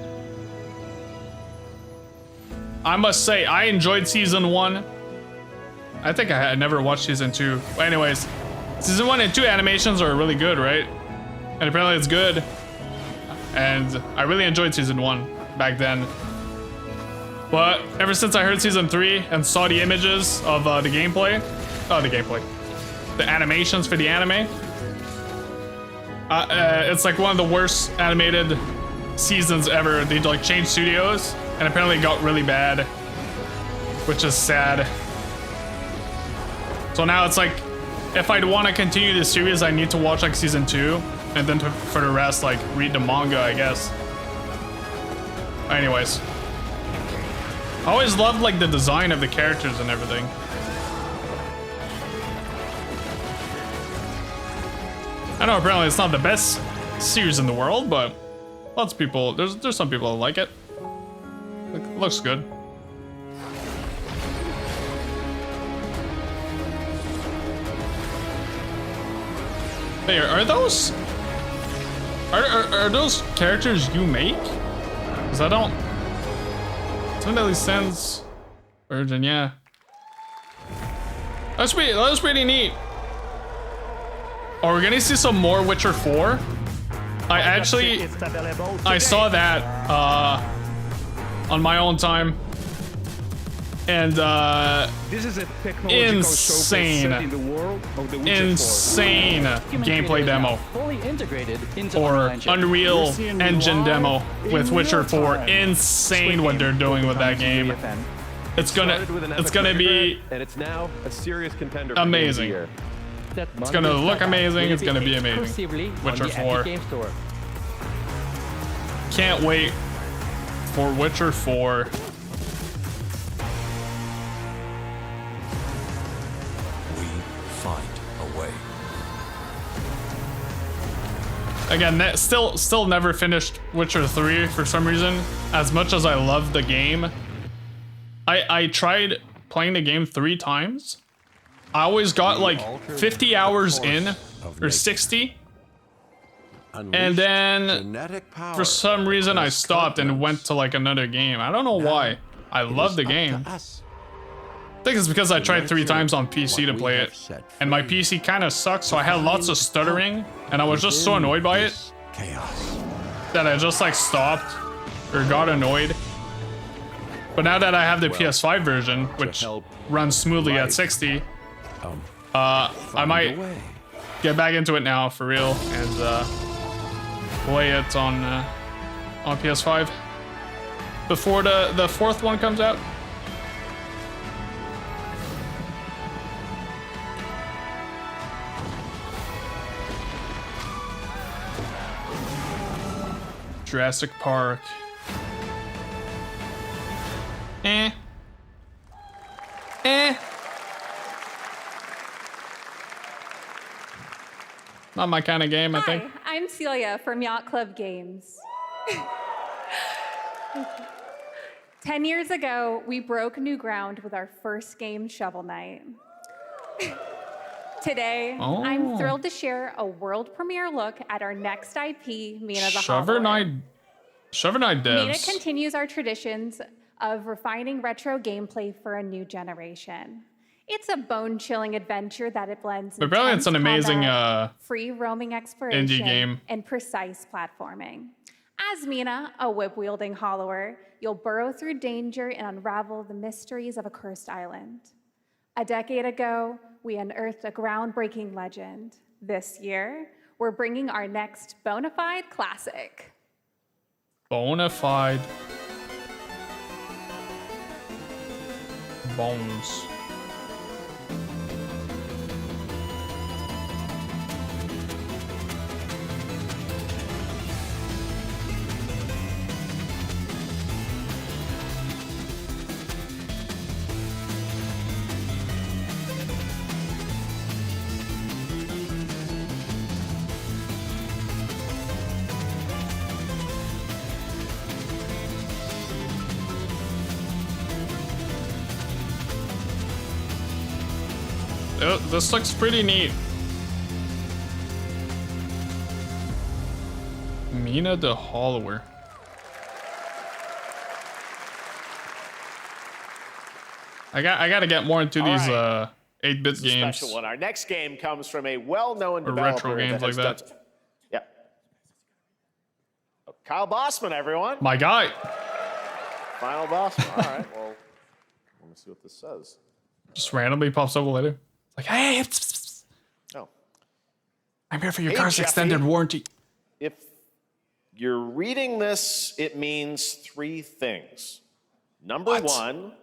I must say, I enjoyed season 1. I think I had never watched season 2. But anyways, season 1 and 2 animations are really good, right? And apparently it's good. And I really enjoyed season 1 back then. But ever since I heard season 3 and saw the images of the animations for the anime, It's like one of the worst animated seasons ever. They like changed studios, and apparently it got really bad, which is sad. So now it's like, if I'd want to continue the series, I need to watch like season 2, and then for the rest, like read the manga, I guess. Anyways, I always loved like the design of the characters and everything. I know apparently it's not the best series in the world, but lots of people, there's some people that like it. It looks good. Hey, are those characters you make? Cause I don't. Somebody sends Virgin, yeah. That's pretty neat. Are we gonna see some more Witcher 4? I saw that on my own time, and this is a insane gameplay demo or Unreal Engine demo with Witcher 4. Insane what they're doing with that game. It's gonna be and it's now a serious contender. Amazing. It's gonna look amazing. It's gonna be amazing. Witcher 4. Can't wait for Witcher 4. We find a way. Again, still never finished Witcher 3 for some reason. As much as I love the game, I tried playing the game 3 times. I always got like 50 hours in, or 60. And then for some reason I stopped and went to like another game. I don't know why. I love the game. I think it's because I tried 3 times on PC to play it, and my PC kind of sucks, so I had lots of stuttering, and I was just so annoyed by it that I just like stopped or got annoyed. But now that I have the PS5 version, which runs smoothly at 60, I might get back into it now for real and play it on PS5 before the 4th one comes out. Jurassic Park. Not my kind of game, I think. Hi, I'm Celia from Yacht Club Games. 10 years ago, we broke new ground with our first game, Shovel Knight. Today, I'm thrilled to share a world premiere look at our next IP, Mina the Hollower. Shovel Knight devs. Mina continues our traditions of refining retro gameplay for a new generation. It's a bone-chilling adventure that it blends But apparently it's an amazing free roaming exploration indie game and precise platforming. As Mina, a whip-wielding hollower, you'll burrow through danger and unravel the mysteries of a cursed island. A decade ago, we unearthed a groundbreaking legend. This year, we're bringing our next bona fide classic. Bona fide bones. Oh, this looks pretty neat. Mina the Hollower. I gotta get more into these 8-bit games. Special one. Our next game comes from a well-known or developer retro games like that. Yeah. Kyle Bossman, everyone. My guy. Final Bossman. All right. Well, let me see what this says. Just randomly pops up later. Like, hey. Oh. I'm here for your Hey, car's Jeffy. extended warranty. If you're reading this, it means 3 things. Number What? 1,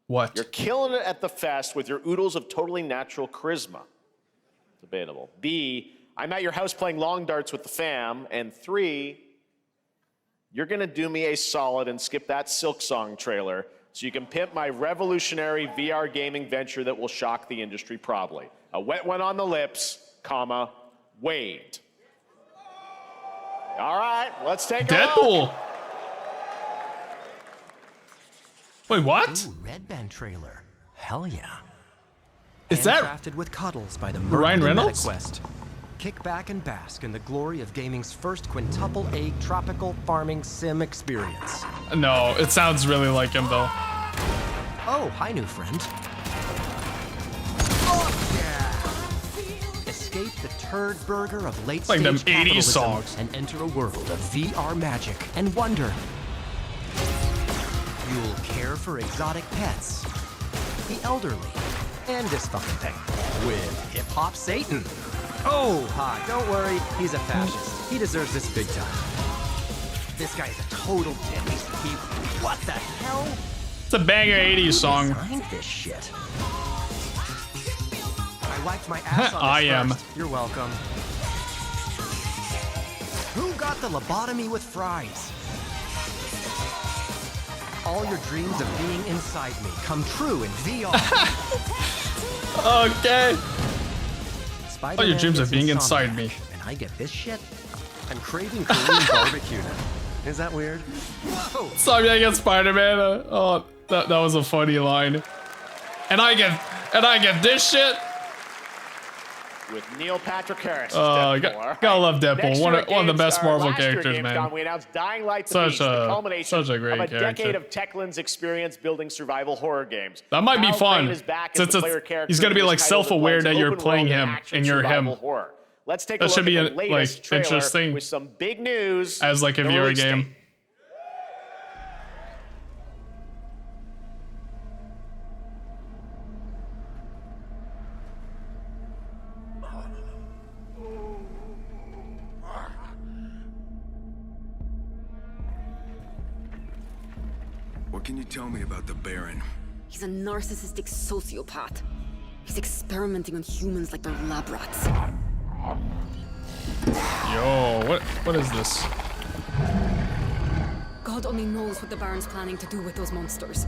What? you're killing it at the fest with your oodles of totally natural charisma. Debatable. B, I'm at your house playing long darts with the fam. And 3, you're gonna do me a solid and skip that Silk Song trailer so you can pimp my revolutionary VR gaming venture that will shock the industry probably. A wet one on the lips, comma, Wade. All right, let's take a look. Deadpool. Wait, what? Ooh, Red Band trailer. Hell yeah. Is that crafted with cuddles by the Ryan Reynolds? MetaQuest. Kick back and bask in the glory of gaming's first quintuple A tropical farming sim experience. No, it sounds really like him though. Oh, hi, new friend. Oh, yeah. Escape the turd burger of late Like them stage 80s capitalism songs. and enter a world of VR magic and wonder. You'll care for exotic pets, the elderly, and this fucking thing with Hip Hop Satan. Oh, hi, don't worry, he's a fascist. He deserves this big time. This guy's a total dick. What the hell? It's a banger 80s song. Who designed this shit? I wiped my ass on this I am. first. You're welcome. Who got the lobotomy with fries? All your dreams of being inside me come true in VR. Okay. All your dreams gets of being insomnia, inside me. And I get this shit? I'm craving Korean barbecue now. Is that weird? Whoa! Sorry, I get Spider-Man. Oh, that was a funny line. And I get this shit. With Neil Patrick Harris. Gotta love Deadpool. One of the best Marvel characters, man. We announced Dying Light the Beast, the culmination such a great of a character. decade of Techland's experience building survival horror games. That might be Kyle fun. Crane is back as Since the player character he's gonna be in this like title that self-aware blends that you're open playing world him action and you're him. survival horror. Let's take a That look should be at the latest trailer interesting with some big news. as like a the VR release game. date. What can you tell me about the Baron? He's a narcissistic sociopath. He's experimenting on humans like they're lab rats. Yo, what is this? God only knows what the Baron's planning to do with those monsters.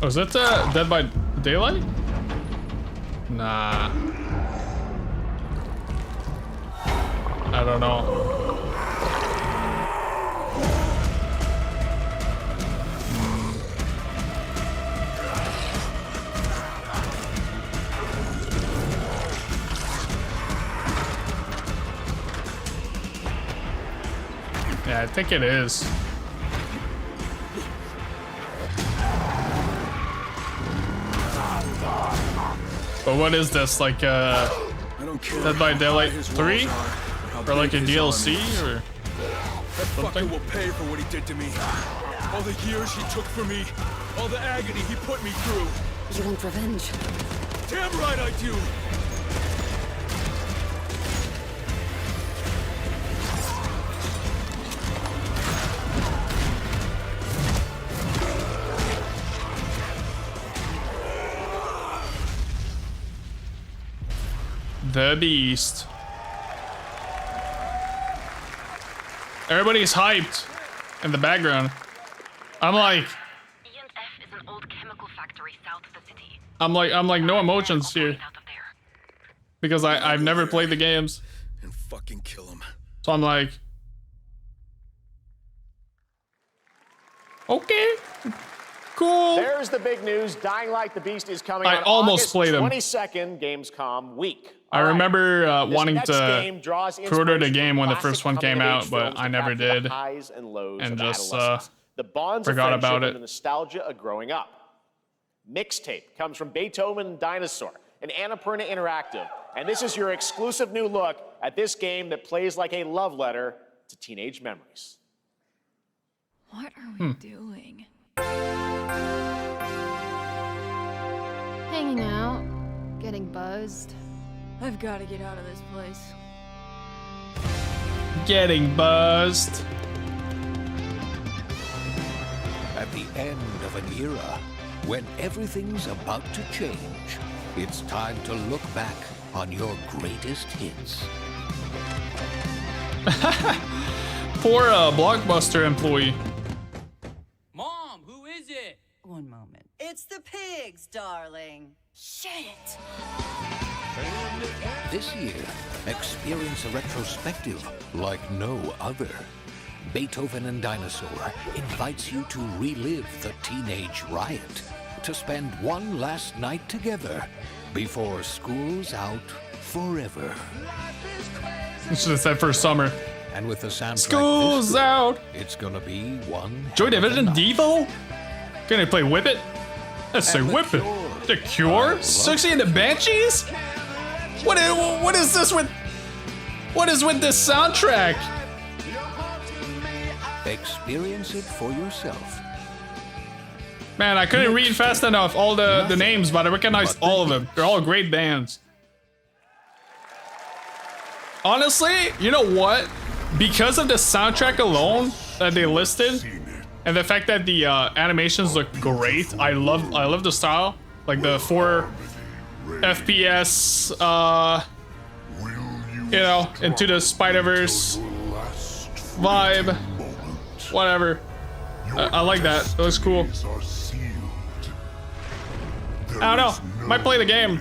Oh, is that Dead by Daylight? Nah. I don't know. Yeah, I think it is. But what is this, like Dead by Daylight 3? Or like a DLC or That fucker will pay for what he did to me. All the years he took from me. All the agony he put me through. You want revenge? Damn right I do! The Beast. Everybody's hyped in the background. I'm like, I'm like no emotions here because I've never played the games. And fucking kill him. So I'm like, okay, cool. There's the big news. Dying Light the Beast is coming I on almost August played 'em. 22nd, Gamescom week. I remember This wanting next game to draws pre-order the inspiration game from when the classic first one came coming-of-age out, but films I to never capture the did, highs and lows and of just adolescence. The bonds forgot of friendship about and it. the nostalgia of growing up. Mixtape comes from Beethoven and Dinosaur, an Annapurna Interactive, and this is your exclusive new look at this game that plays like a love letter to teenage memories. What are we doing? Hanging out, getting buzzed. I've got to get out of this place. Getting buzzed. At the end of an era, when everything's about to change, it's time to look back on your greatest hits. Poor Blockbuster employee. Mom, who is it? One moment. It's the pigs, darling. Shit. This year, experience a retrospective like no other. Beethoven and Dinosaur invites you to relive the teenage riot, to spend one last night together before school's out forever. You should have said for summer. And with the soundtrack School's out. It's gonna be one. Joy Division Devo? Can I play Whip It? Let's say Whip It. The Cure? Suxy and the Banshees? What is this with? What is with this soundtrack? Experience it for yourself. Man, I couldn't read fast enough all the names, but I recognized all of them. They're all great bands. Honestly, you know what? Because of the soundtrack alone that they listed, and the fact that the animations look great, I love the style, like the 4 FPS, you know, Into the Spider-Verse vibe, whatever. I like that. It looks cool. I don't know. Might play the game.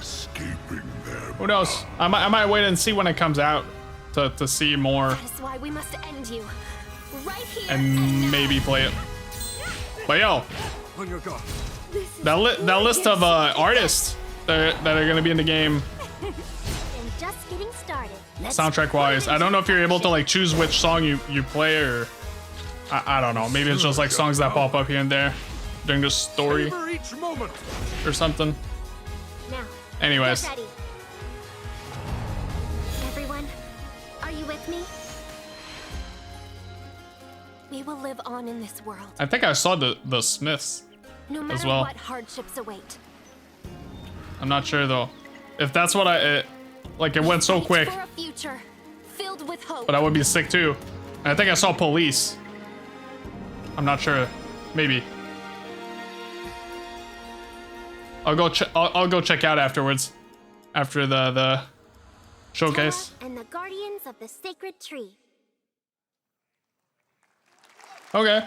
Who knows? I might wait and see when it comes out to see more. That is why we must end you. Right here And maybe play it. But yo, that list of artists that are gonna be in the game, and just getting started. soundtrack wise. I don't know if you're able to like choose which song you play, or I don't know. Maybe it's just like songs that pop up here and there during the story or something. Now, anyways. get ready. Everyone, are you with me? We will live on in this world. I think I saw the Smiths No matter as well. what hardships await. I'm not sure though. If that's what like it went so quick. For a future filled with hope. But I would be sick too. And I think I saw Police. I'm not sure. Maybe. I'll go check out afterwards. After the showcase. Towa and the Guardians of the Sacred Tree. Okay.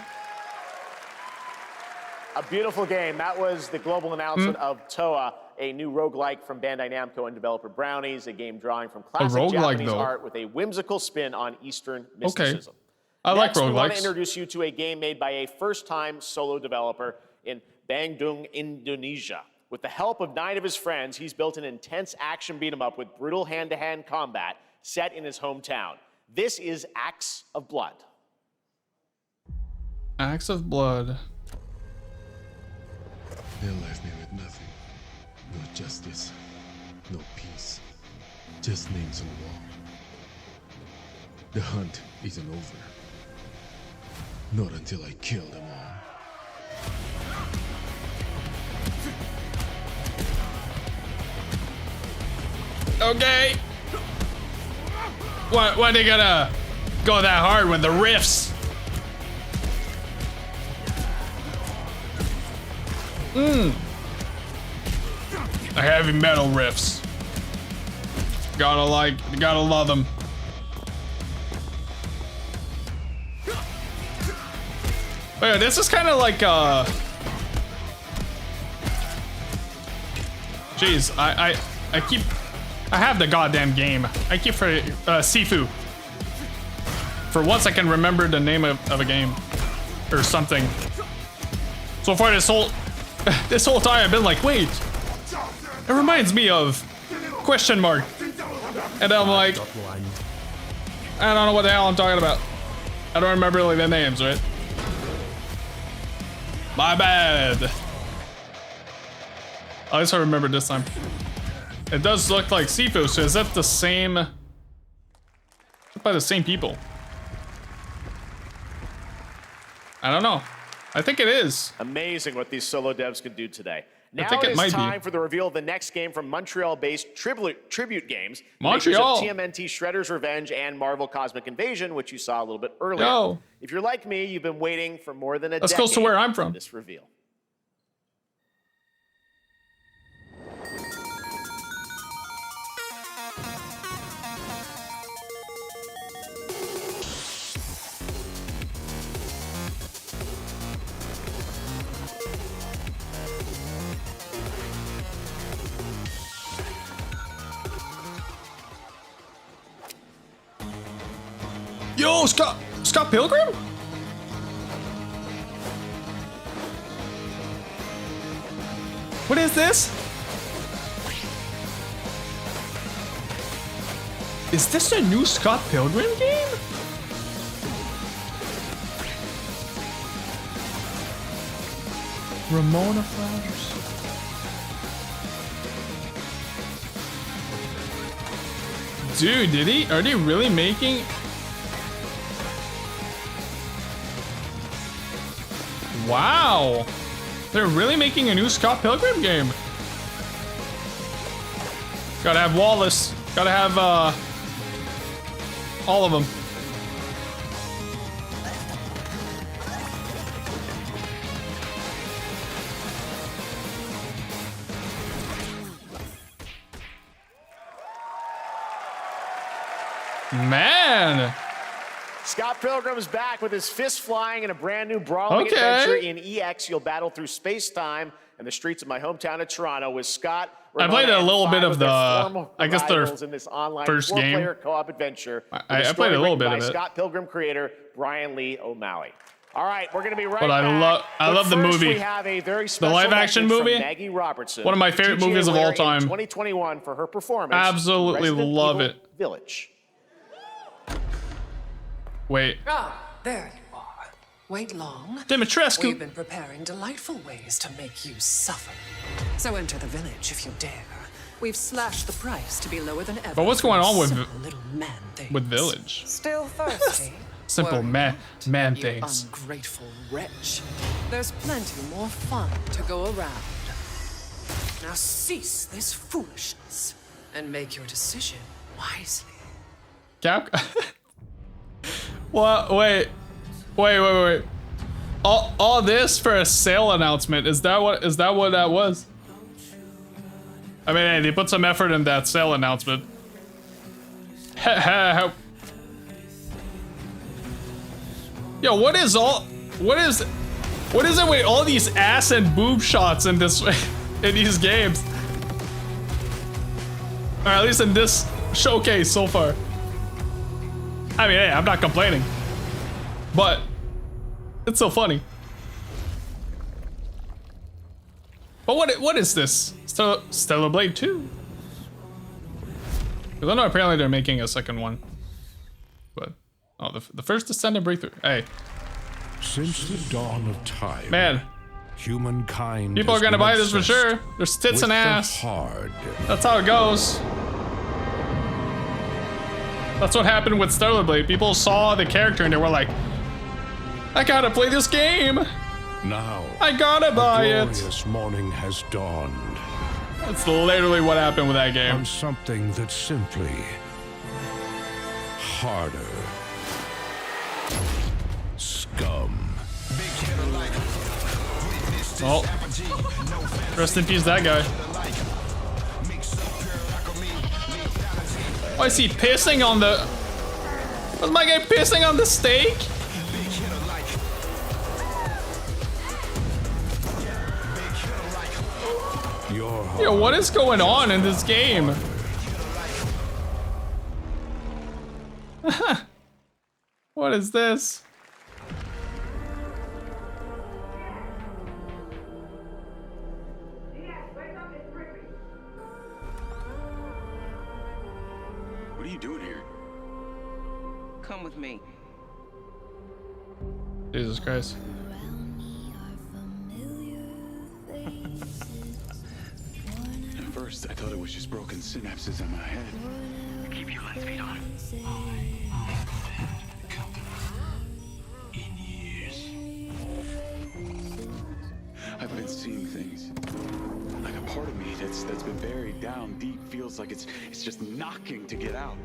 A beautiful game. That was the global announcement of Towa, a new roguelike from Bandai Namco and developer Brownies, a game drawing from classic Japanese art with a whimsical spin on Eastern mysticism. Okay. I like Next, we want to roguelikes. introduce you to a game made by a first-time solo developer in Bandung, Indonesia. With the help of 9 of his friends, he's built an intense action beat-em-up with brutal hand-to-hand combat set in his hometown. This is Acts of Blood. Acts of Blood. They left me with nothing. No justice. No peace. Just names on the wall. The hunt isn't over. Not until I kill them all. Okay. Why they gotta go that hard with the riffs? The heavy metal riffs. Gotta love them. Wait, this is kind of like jeez, I have the goddamn game. I keep for Sifu. For once I can remember the name of a game or something. So far this whole time I've been like, wait, it reminds me of question mark. And I'm like, I don't know what the hell I'm talking about. I don't remember like the names, right? My bad. At least I remember this time. It does look like Sifu, so is that the same? By the same people? I don't know. I think it is. Amazing what these solo devs can do today. Now think it is might time be. for the reveal of the next game from Montreal-based Tribute Games. Montreal. Makers of TMNT Shredder's Revenge and Marvel Cosmic Invasion, which you saw a little bit earlier. Yo. If you're like me, you've been waiting for more than a That's decade close to where I'm from. for this reveal. Yo, Scott Pilgrim? What is this? Is this a new Scott Pilgrim game? Ramona Flowers. Dude, are they really making? Wow. They're really making a new Scott Pilgrim game. Gotta have Wallace. Gotta have, all of them. Man. Scott Pilgrim is back with his fist flying in a brand new brawling adventure in EX. You'll battle through space-time and the streets of my hometown of Toronto with Scott. I played a little bit of the, I guess their in this online first game. four-player co-op adventure. I played a little bit of it. Scott Pilgrim creator Brian Lee O'Malley. All right, we're going to be right But back. I love the movie. We have a very The special live-action message from movie. Maggie Robertson, One of my favorite TGA movies of all winner in time. 2021 for her performance. Absolutely Resident love Evil it. Village. Wait. Ah, there you are. Wait long. Dimitrescu. We've been preparing delightful ways to make you suffer. So enter the village if you dare. We've slashed the price to be lower than ever. But what's going on with Village? Still thirsty? Simple man you things. Ungrateful wretch. There's plenty more fun to go around. Now cease this foolishness and make your decision wisely. Cap. What? Wait. All this for a sale announcement. Is that what that was? I mean, hey, they put some effort in that sale announcement. Yo, what is it with all these ass and boob shots in this in these games? Or at least in this showcase so far. I mean, hey, I'm not complaining, but it's so funny. But what is this? Stellar Blade 2? Because I know apparently they're making a second one. But oh, the First Descendant breakthrough. Hey. Since the dawn of time, man, humankind. People are gonna buy this for sure. There's tits and ass. That's how it goes. That's what happened with Stellar Blade. People saw the character and they were like, I gotta play this game. Now, I gotta buy it. Glorious morning has dawned. That's literally what happened with that game. On something that's simply harder. Scum. Oh, rest in peace, that guy. Why is he pissing on the? Was my guy pissing on the steak? Yo, what is going on in this game? What is this? What are you doing here? Come with me. Jesus Christ. At first, I thought it was just broken synapses in my head. Keep your lens feed on. In years. I've been seeing things. part of me that's been buried down deep feels like it's just knocking to get out.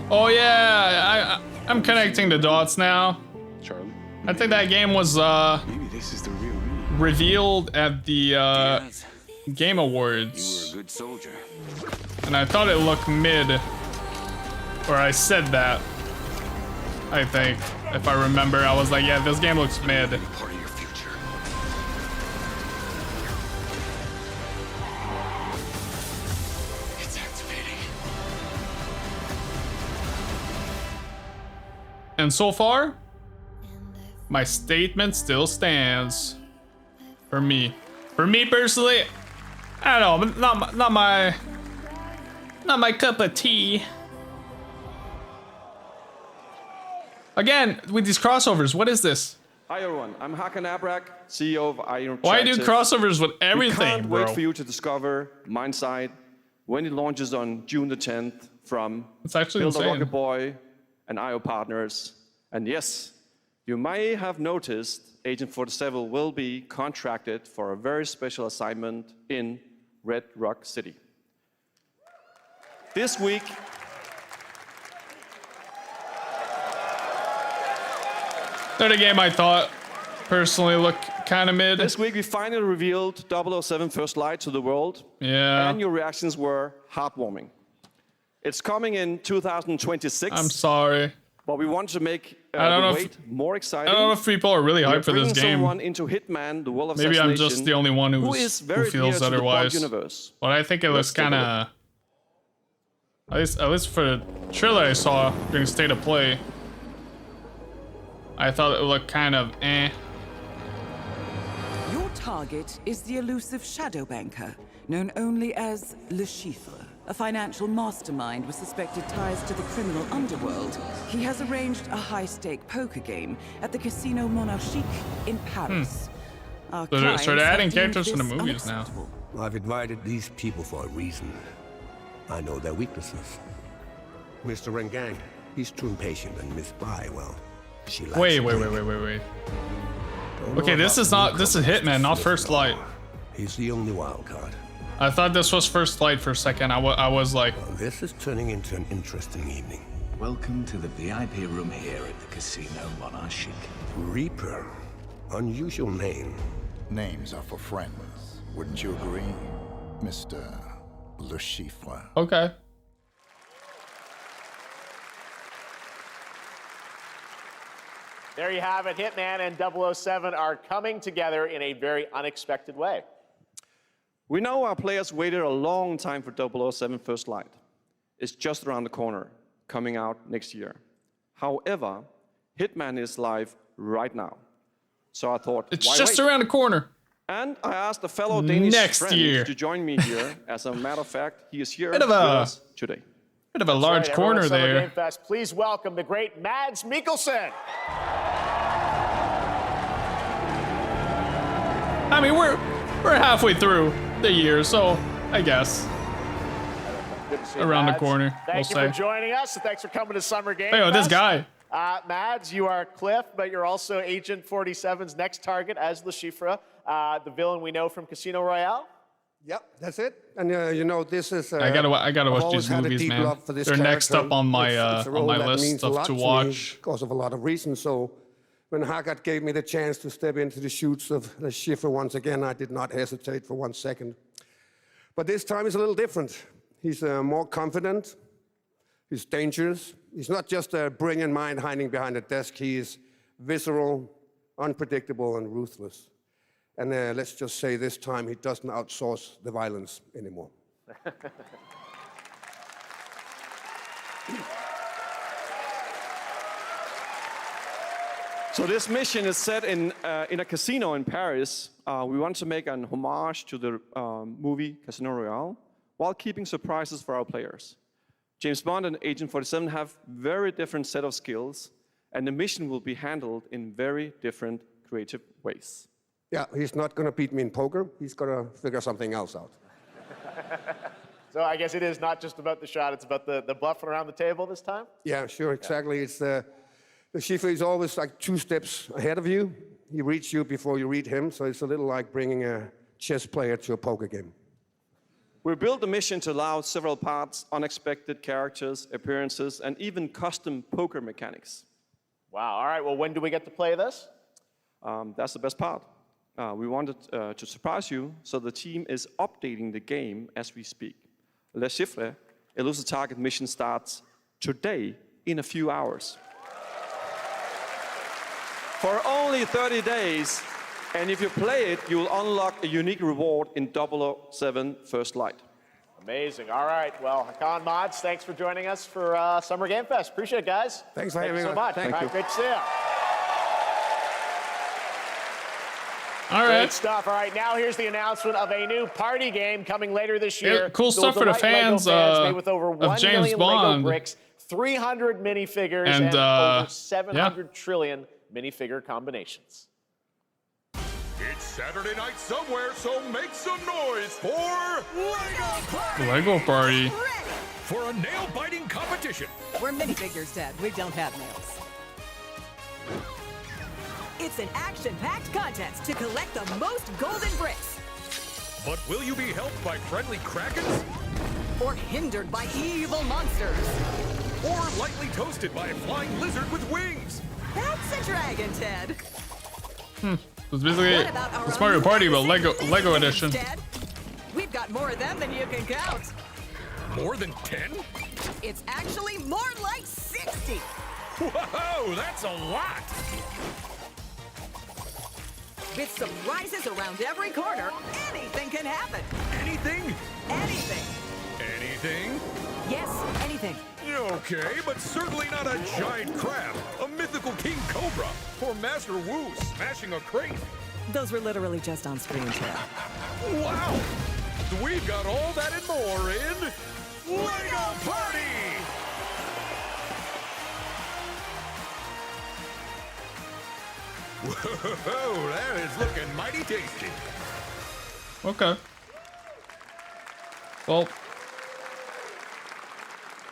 Oh yeah, I'm connecting the dots now. Charlie? I think that game was Maybe this is the real me. revealed at the Game Awards. You were a good soldier. And I thought it looked mid. Or I said that. I think. If I remember, I was like, yeah, this game looks mid. Part of your future. It's activating. And so far, my statement still stands. For me. For me personally, I don't know, not my cup of tea. Again, with these crossovers, what is this? Hi everyone, I'm Hakan Abrak, CEO of Iron. Why do crossovers with everything, we can't bro? wait for you to discover Mindseye when it launches on June the 10th from It's actually Build a insane. Rocket Boy and IO partners. And yes, you may have noticed Agent 47 will be contracted for a very special assignment in Red Rock City. This week, Third game I thought personally looked kind of mid. This week we finally revealed 007 First Light to the world. Yeah. And your reactions were heartwarming. It's coming in 2026. I'm sorry. But we want to make I don't the know wait more exciting. I don't know if people are really hyped for this game. Someone into Hitman, the world of Maybe I'm assassination, just the only one who who very feels dear to the Bond otherwise. universe. But I think it looks Let's take a kind of, at least for the trailer I saw during State of Play, I thought it looked kind of eh. Your target is the elusive shadow banker, known only as Le Chiffre, a financial mastermind with suspected ties to the criminal underworld. He has arranged a high-stake poker game at the Casino Monarchique in Paris. Our So they're clients have adding deemed characters from the this movies now. unacceptable. I've invited these people for a reason. I know their weaknesses. Mr. Rengang, he's too impatient, and Miss Bai, well, she likes Wait. Don't Okay, know this about is not, this is newcomers, Hitman, not Mr. First Light. He's the only wild card. I thought this was First Light for a second. I was like, Well, this is turning into an interesting evening. Welcome to the VIP room here at the Casino Monarchique. Reaper. Unusual name. Names are for friends. Wouldn't you agree, Mr. Le Chiffre? okay. There you have it. Hitman and 007 are coming together in a very unexpected way. We know our players waited a long time for 007 First Light. It's just around the corner, coming out next year. However, Hitman is live right now. So I thought, It's why just wait? around the corner. And I asked a fellow Danish Next friend year. to join me here. As a matter of fact, he is here Bit of with a- us today. Bit of a That's large right, corner everyone, Summer there. Game Fest. Please welcome the great Mads Mikkelsen. I mean, we're halfway through the year, so I guess Good to see you, around the Mads. corner, Thank we'll you for say. joining us, and thanks for coming to Summer Game Hey, oh, this Fest. guy. Mads, you are Cliff, but you're also Agent 47's next target as Le Chiffre, the villain we know from Casino Royale. Yep, that's it. And you know, this is. I gotta I've watch always these had a movies, deep man. love for this They're next character. up on my It's a role that list means a of lot to me watch. because of a lot of reasons. So when Haggard gave me the chance to step into the shoots of the Schiffer once again, I did not hesitate for 1 second. But this time is a little different. He's more confident. He's dangerous. He's not just a brilliant mind hiding behind a desk. He is visceral, unpredictable, and ruthless. And let's just say this time he doesn't outsource the violence anymore. So this mission is set in a casino in Paris. We want to make an homage to the movie Casino Royale while keeping surprises for our players. James Bond and Agent 47 have very different set of skills, and the mission will be handled in very different creative ways. Yeah, he's not going to beat me in poker. He's going to figure something else out. So I guess it is not just about the shot, it's about the bluffing around the table this time? Yeah, sure, exactly. It's the Schiffer is always like 2 steps ahead of you. He reads you before you read him, so it's a little like bringing a chess player to a poker game. We built the mission to allow several parts, unexpected characters, appearances, and even custom poker mechanics. Wow, all right, well, when do we get to play this? That's the best part. We wanted to surprise you, so the team is updating the game as we speak. Le Chiffre, Elusive Target mission starts today in a few hours. For only 30 days, and if you play it, you will unlock a unique reward in 007 First Light. Amazing. All right. Well, Hakan Mods, thanks for joining us for Summer Game Fest. Appreciate it, guys. Thanks for having me. Thank you so much. Thank All you. right, great to see you. All right. Great stuff. All right, now here's the announcement of a new party game coming later this year. Yeah, cool stuff for the fans made with over 1 of James million Bond. Lego bricks, 300 minifigures, and over 700 trillion minifigure combinations. It's Saturday night somewhere, so make some noise for Lego Party! Lego Party. For a nail-biting competition. We're minifigures, Dad. We don't have nails. It's an action-packed contest to collect the most golden bricks. But will you be helped by friendly krakens? Or hindered by evil monsters. Or lightly toasted by a flying lizard with wings? That's a dragon, Ted. It's basically it's Mario Party, but Lego edition. Ted, we've got more of them than you can count. More than 10? It's actually more like 60. Whoa, that's a lot! With surprises around every corner, anything can happen. Anything? Anything. Anything? Yes, anything. Okay, but certainly not a giant crab, a mythical king cobra, or Master Wu smashing a crate. Those were literally just on screen, Ted. Wow! We've got all that and more in Lego Party! Whoa, that is looking mighty tasty. Okay. Well,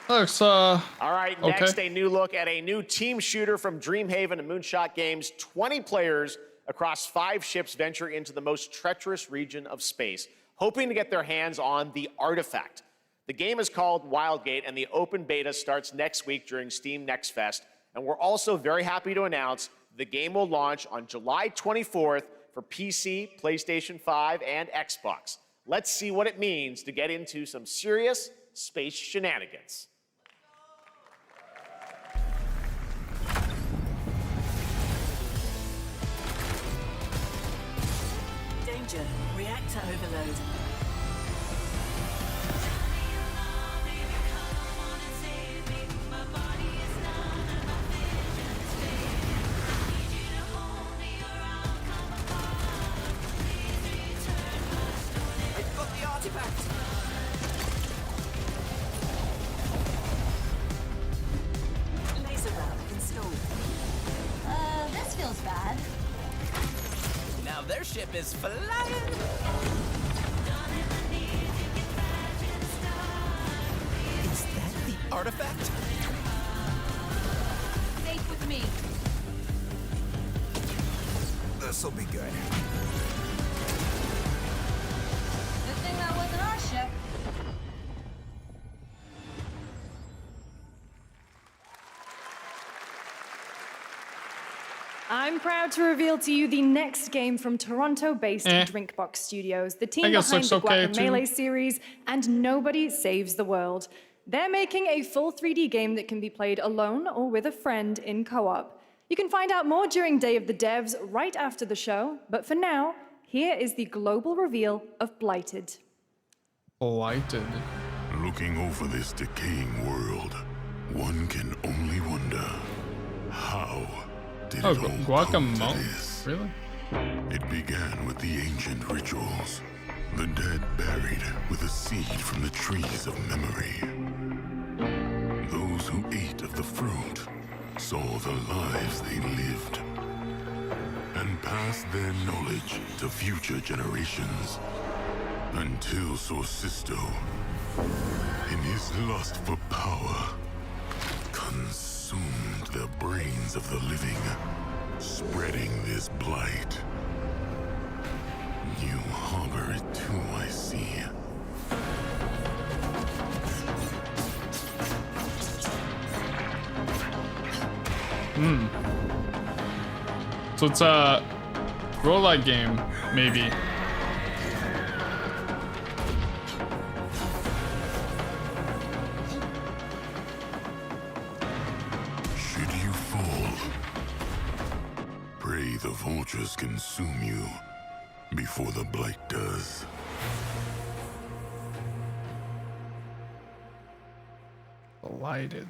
looks All right, okay. next a new look at a new team shooter from Dreamhaven and Moonshot Games. 20 players across 5 ships venture into the most treacherous region of space, hoping to get their hands on the artifact. The game is called WildGate, and the open beta starts next week during Steam Next Fest. And we're also very happy to announce the game will launch on July 24th for PC, PlayStation 5, and Xbox. Let's see what it means to get into some serious space shenanigans. Danger. Reactor overload. I've got the artifact. Laser round installed. This feels bad. Now their ship is flying. Is that the artifact? Safe with me. This'll be good. Good thing that wasn't our ship. I'm proud to reveal to you the next game from Toronto-based Drinkbox Studios, the team I guess behind the looks okay, Guacamelee series and Nobody Saves the World. They're making a full 3D game that can be played alone or with a friend in co-op. You can find out more during Day of the Devs right after the show, but for now, here is the global reveal of Blighted. Blighted. Looking over this decaying world, one can only wonder how did it all come to this? Really? It began with the ancient rituals. The dead buried with a seed from the trees of memory. Those who ate of the fruit saw the lives they lived and passed their knowledge to future generations until Sorcisto, in his lust for power, consumed the brains of the living, spreading this blight. You harbor it too, I see. So it's a roguelike game, maybe. Should you fall, pray the vultures consume you before the blight does. Blighted.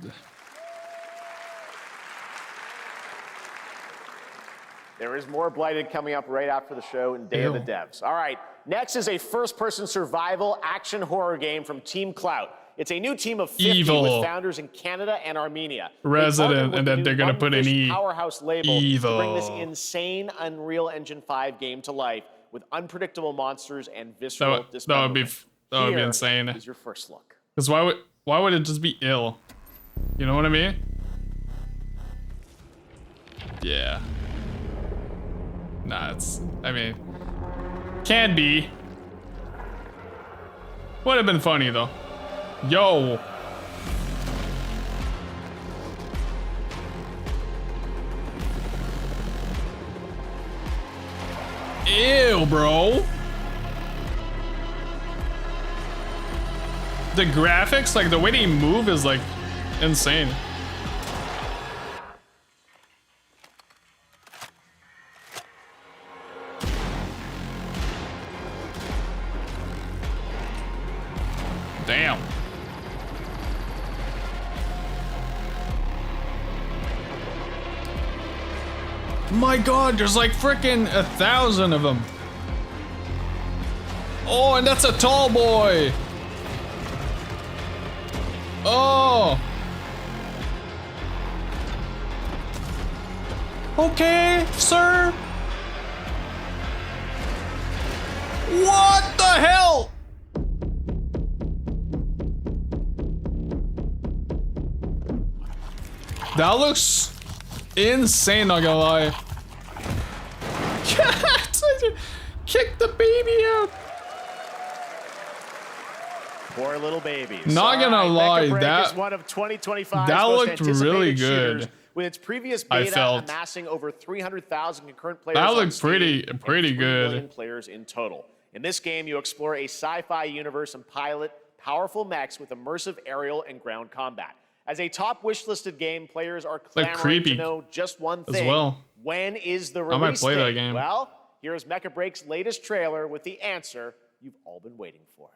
There is more Blighted coming up right after the show in Day of the Devs. All right, next is a first-person survival action horror game from Team Clout. It's a new team of 50 Evil. with founders in Canada and Armenia. Resident, and then they're gonna put an E. Powerhouse label Evil. to bring this insane Unreal Engine 5 game to life with unpredictable monsters and visceral dismemberment. That would be Here insane. is your first look. Because why would it just be ill? You know what I mean? Yeah. Nah, I mean, can be. Would have been funny though. Yo. Ew, bro. The graphics, like the way they move is like insane. Damn. My god, there's like freaking 1,000 of them. Oh, and that's a tall boy. Oh. Okay, sir. What the hell? That looks insane, not gonna lie. Kick the baby out. Poor little babies. Not gonna lie, Mecha that Break is one of 2025's that most looked anticipated really shooters, good. with its previous I beta felt. amassing over 300,000 concurrent players. That on looked Steam pretty and 3 good. million players in total. In this game, you explore a sci-fi universe and pilot powerful mechs with immersive aerial and ground combat. As a top wish-listed game, players are clamoring creepy to know just one as thing. well. When is the I release might play date? that game. Well, here's Mecha Break's latest trailer with the answer you've all been waiting for.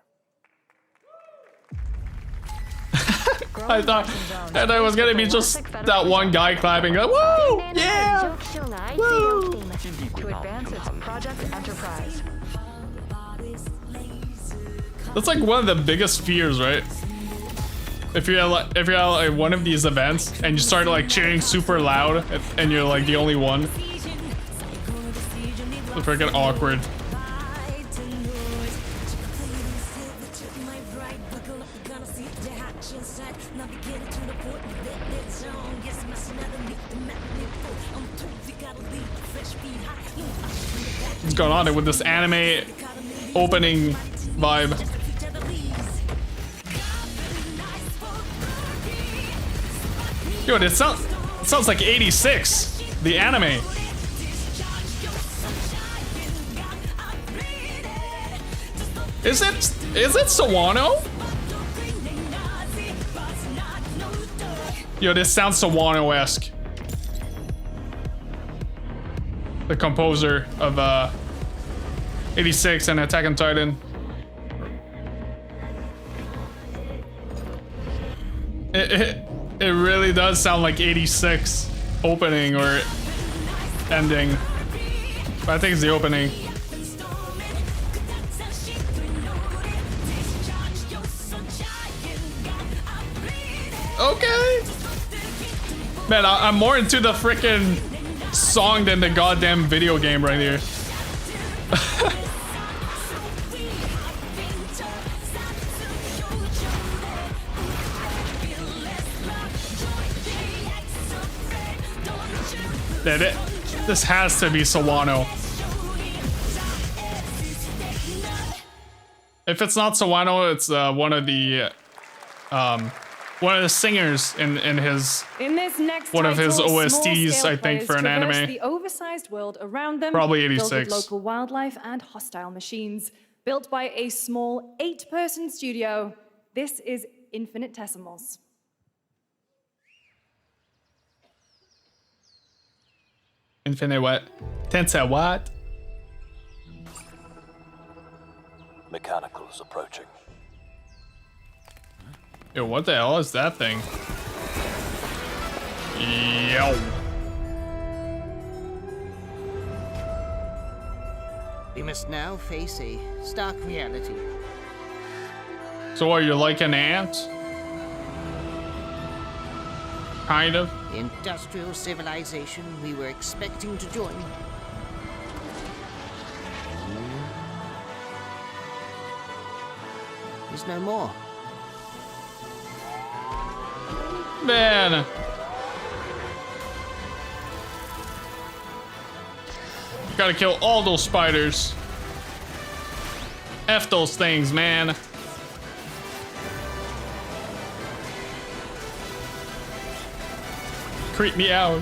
I thought it was gonna be just that one guy clapping, like, woo, yeah, woo. To advance its Project Enterprise. That's like one of the biggest fears, right? If you're at like one of these events and you start like cheering super loud and you're like the only one, it's freaking awkward. What's going on with this anime opening vibe? Yo, it sounds like 86, the anime. Is it Sawano? Yo, this sounds Sawano-esque. The composer of 86 and Attack on Titan. It really does sound like 86 opening or ending. But I think it's the opening. Okay. Man, I'm more into the freaking song than the goddamn video game right here. This has to be Sawano. If it's not Sawano, it's one of the singers in his this next one of his title, OSTs, I think, small-scale for an players traverse anime. the oversized world around them, Probably filled 86. with local wildlife and hostile machines. Built by a small 8-person studio, this is Infinitesimals. Infinite what? Tensei what? Mechanicals approaching. Yo, what the hell is that thing? Yo. We must now face a stark reality. So are you like an ant? Kind of. The industrial civilization we were expecting to join is no more. Man. Gotta kill all those spiders. F those things, man. Creep me out.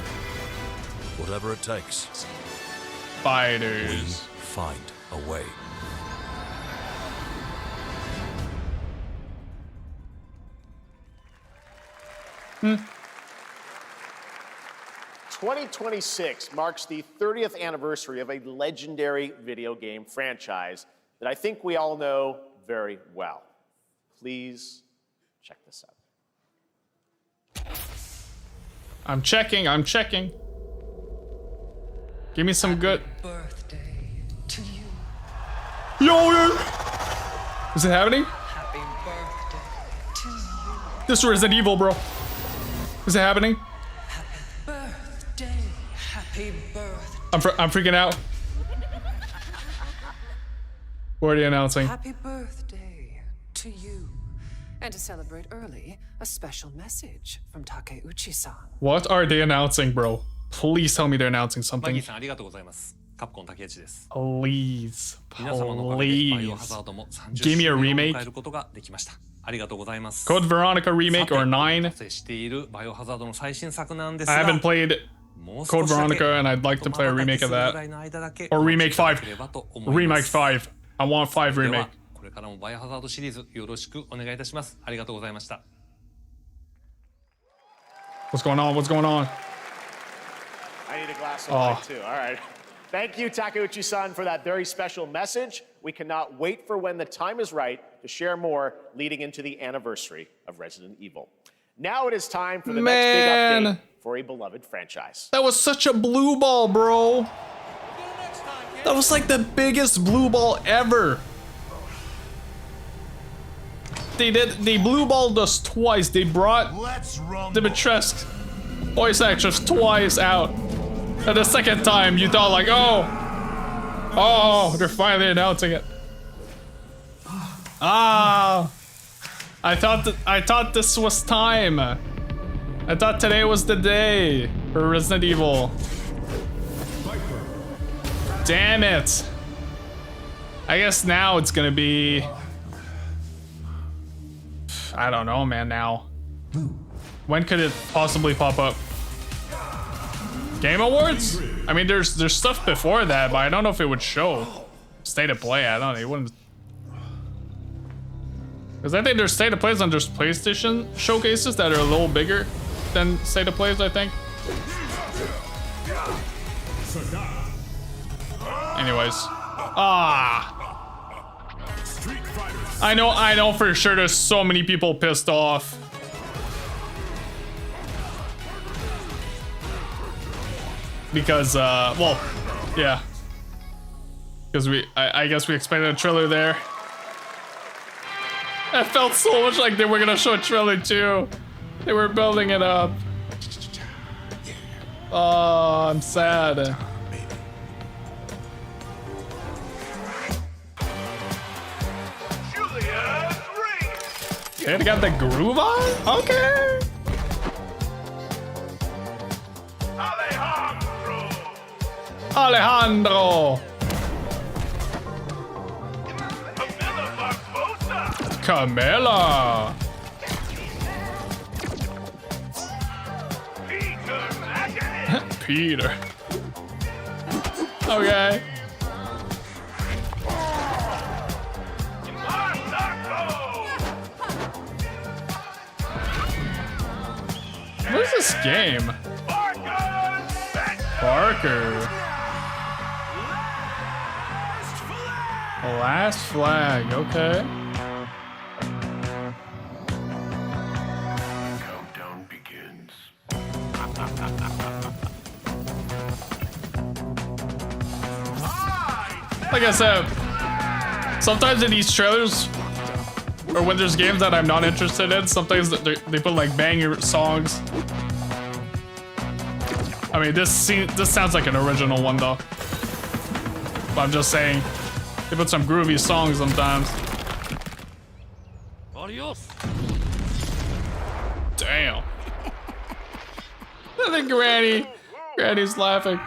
Whatever it takes. Spiders. We find a way. Hmm. 2026 marks the 30th anniversary of a legendary video game franchise that I think we all know very well. Please check this out. I'm checking. Give me some good. Birthday to you. Yo, is it happening? Happy birthday to you. This is Resident Evil, bro. Is it happening? Birthday. Happy birthday. I'm freaking out. What are you announcing? Happy birthday to you. And to celebrate early, a special message from Takeuchi-san. What are they announcing, bro? Please tell me they're announcing something. Please. Give me a remake. Code Veronica remake or 9. I haven't played Code Veronica and I'd like to play a remake of that. Or remake 5. Remake 5. I want 5 remake. これからもバイオハザードシリーズよろしくお願いいたします。ありがとうございました。 What's going on? What's going on? I need a glass of wine too. All right. Thank you, Takeuchi-san, for that very special message. We cannot wait for when the time is right to share more leading into the anniversary of Resident Evil. Now it is time for the next big update for a beloved franchise. That was such a blue ball, bro. That was like the biggest blue ball ever. They blue balled us twice. They brought the Dimitrescu voice actors twice out. And the second time you thought like, oh, they're finally announcing it. I thought this was time. I thought today was the day for Resident Evil. Damn it. I guess now it's gonna be, I don't know, man, now. When could it possibly pop up? Game Awards? I mean, there's stuff before that, but I don't know if it would show. State of Play, I don't know, it wouldn't. Because I think there's State of Plays and there's PlayStation showcases that are a little bigger than State of Plays, I think. Anyways. I know for sure there's so many people pissed off. Because, well, yeah. Because I guess we expected a trailer there. I felt so much like they were gonna show a trailer too. They were building it up. Oh, I'm sad. Okay, they got the groove on? Okay. Alejandro. Camilla. Peter. Okay. What is this game? Parker. Last flag, okay. Countdown begins. Like I said, sometimes in these trailers, or when there's games that I'm not interested in, sometimes they put like banger songs. I mean, this sounds like an original one though. But I'm just saying, they put some groovy songs sometimes. Adios. Damn. I think Granny's laughing.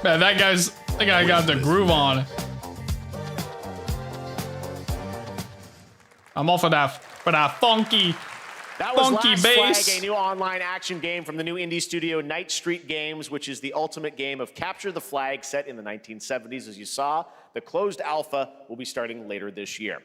Man, that guy got the groove on. I'm all for that funky, that was funky Last bass. Flag, a new online action game from the new indie studio Night Street Games, which is the ultimate game of capture the flag set in the 1970s. As you saw, the closed alpha will be starting later this year.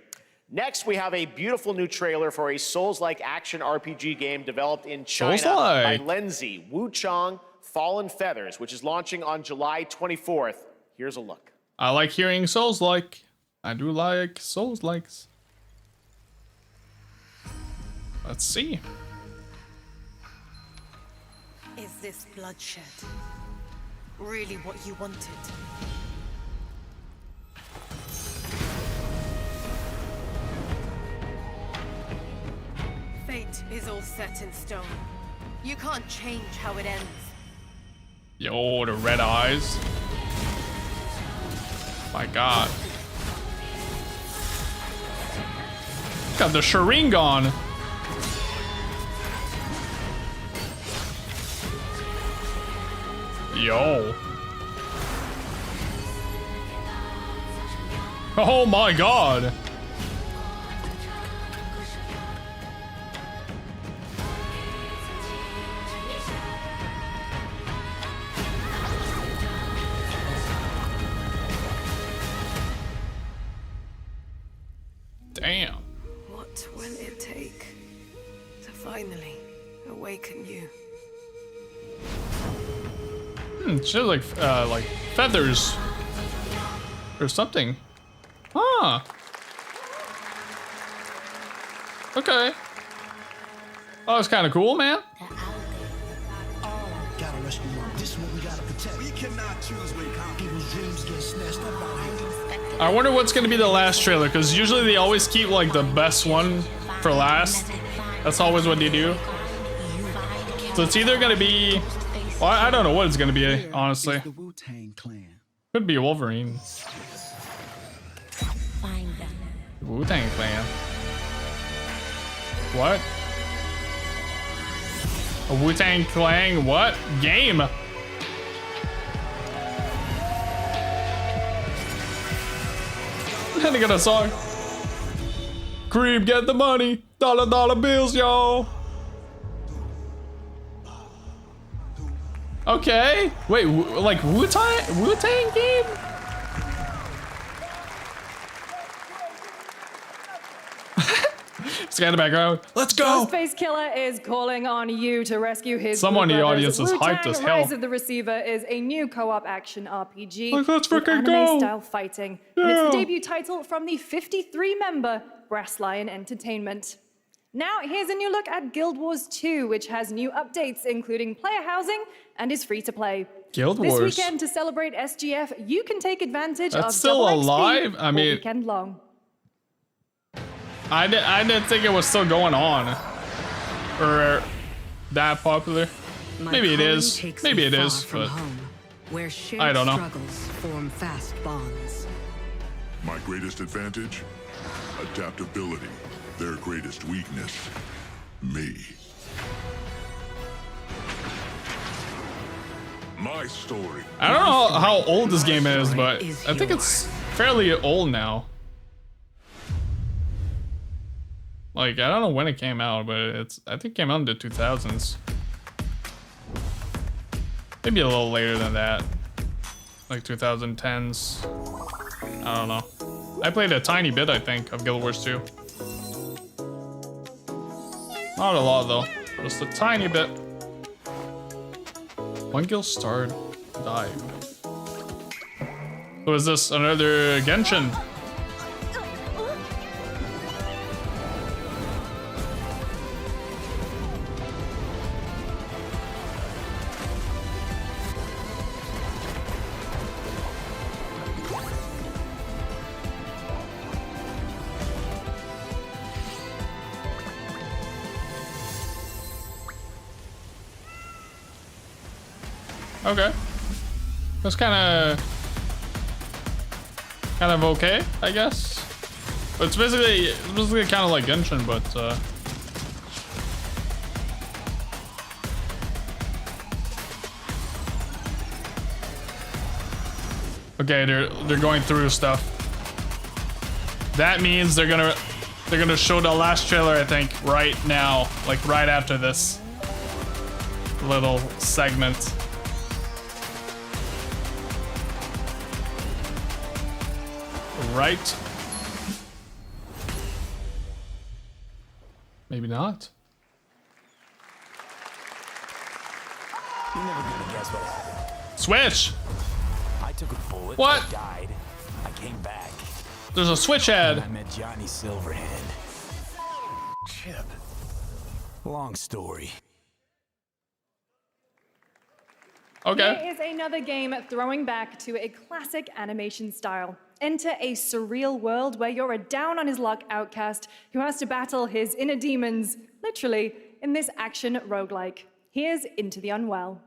Next, we have a beautiful new trailer for a Souls-like action RPG game developed in China by Lenzi, Wuchang, Fallen Feathers, which is launching on July 24th. Here's a look. I like hearing Souls-like. I do like Souls-likes. Let's see. Is this bloodshed really what you wanted? Fate is all set in stone. You can't change how it ends. Yo, the red eyes. My God. Got the Sharingan. Yo. Oh my God. Damn. What will it take to finally awaken you? She has like feathers or something. Huh. Okay. Oh, it's kind of cool, man. I wonder what's gonna be the last trailer, because usually they always keep like the best one for last. That's always what they do. So it's either gonna be, well, I don't know what it's gonna be, honestly. The Wu-Tang clan. Could be Wolverine. Wu-Tang clan. What? A Wu-Tang clan what? Game? And they got a song. Creep, get the money. Dollar bills, y'all. Okay. Wait, like Wu-Tang game? Scan the background. Let's go. Ghostface Killer is calling on you to rescue his. Someone in the audience is Wu-Tang hyped as hell. Rise of the Receiver is a new co-op action RPG Like, let's with freaking go. anime-style fighting. Yeah. And it's the debut title from the 53-member Brass Lion Entertainment. Now, here's a new look at Guild Wars 2, which has new updates, including player housing, and is free to play. Guild This Wars. weekend, to celebrate SGF, you can take advantage That's of still double XP alive? I all mean- weekend long. I didn't think it was still going on. Or that popular. Maybe it is. Maybe it is, but where shared I don't know. struggles form fast bonds. My greatest advantage? Adaptability. Their greatest weakness? Me. My story. I don't know how old this game is, but I think it's fairly old now. Like, I don't know when it came out, but I think it came out in the 2000s. Maybe a little later than that. Like 2010s. I don't know. I played a tiny bit, I think, of Guild Wars 2. Not a lot, though. Just a tiny bit. One guild starred, died. So is this another Genshin? Okay. That's kind of okay, I guess. But it's basically kind of like Genshin, but okay, they're going through stuff. That means they're gonna show the last trailer, I think, right now, like right after this little segment. Right? Maybe not. You're never gonna guess what happened. Switch! I took a bullet. What? I died. I came back. There's a Switch ad. And I met Johnny Silverhand. Chip. Long story. Okay. Here is another game throwing back to a classic animation style. Enter a surreal world where you're a down-on-his-luck outcast who has to battle his inner demons, literally, in this action roguelike. Here's Into the Unwell.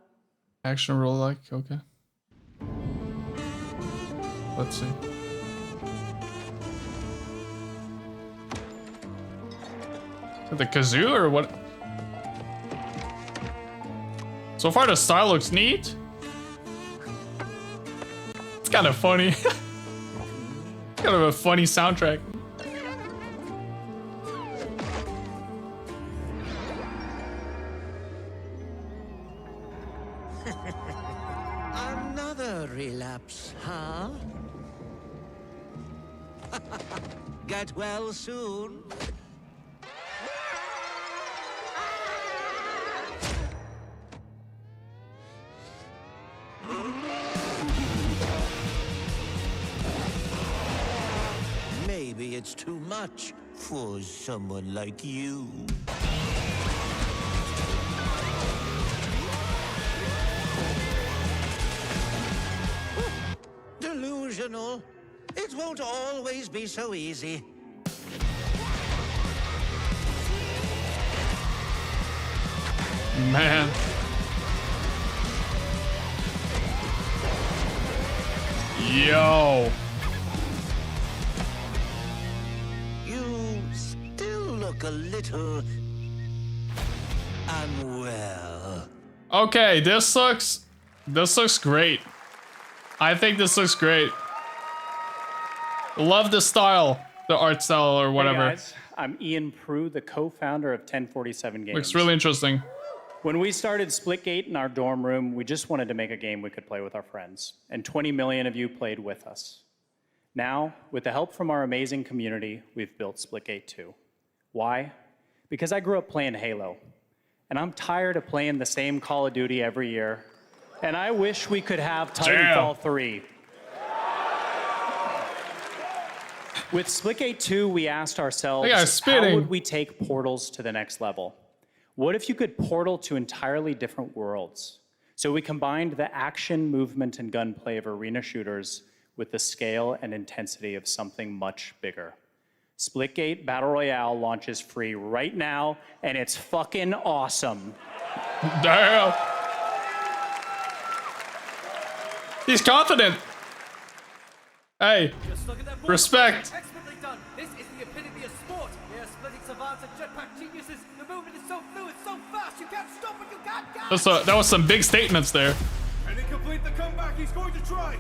Action roguelike, okay. Let's see. Is it the kazoo or what? So far the style looks neat. It's kind of funny. Kind of a funny soundtrack. Another relapse, huh? Get well soon. Maybe it's too much for someone like you. Delusional. It won't always be so easy. Man. Yo. You still look a little unwell. Okay, this looks great. I think this looks great. Love the style, the art style or whatever. Hey guys, I'm Ian Prue, the co-founder of 1047 Games. Looks really interesting. When we started Splitgate in our dorm room, we just wanted to make a game we could play with our friends. And 20 million of you played with us. Now, with the help from our amazing community, we've built Splitgate 2. Why? Because I grew up playing Halo. And I'm tired of playing the same Call of Duty every year. And I wish we could have Titanfall 3. With Splitgate 2, we asked ourselves, how would we take portals to the next level? What if you could portal to entirely different worlds? So we combined the action, movement, and gunplay of arena shooters with the scale and intensity of something much bigger. Splitgate Battle Royale launches free right now, and it's fucking awesome. Damn. He's confident. Hey, respect. Expertly done. This is the epitome of sport. We are splitting savants and jetpack geniuses. The movement is so fluid, so fast, you can't stop it, you can't catch. That was some big statements there. the comeback he's going to try.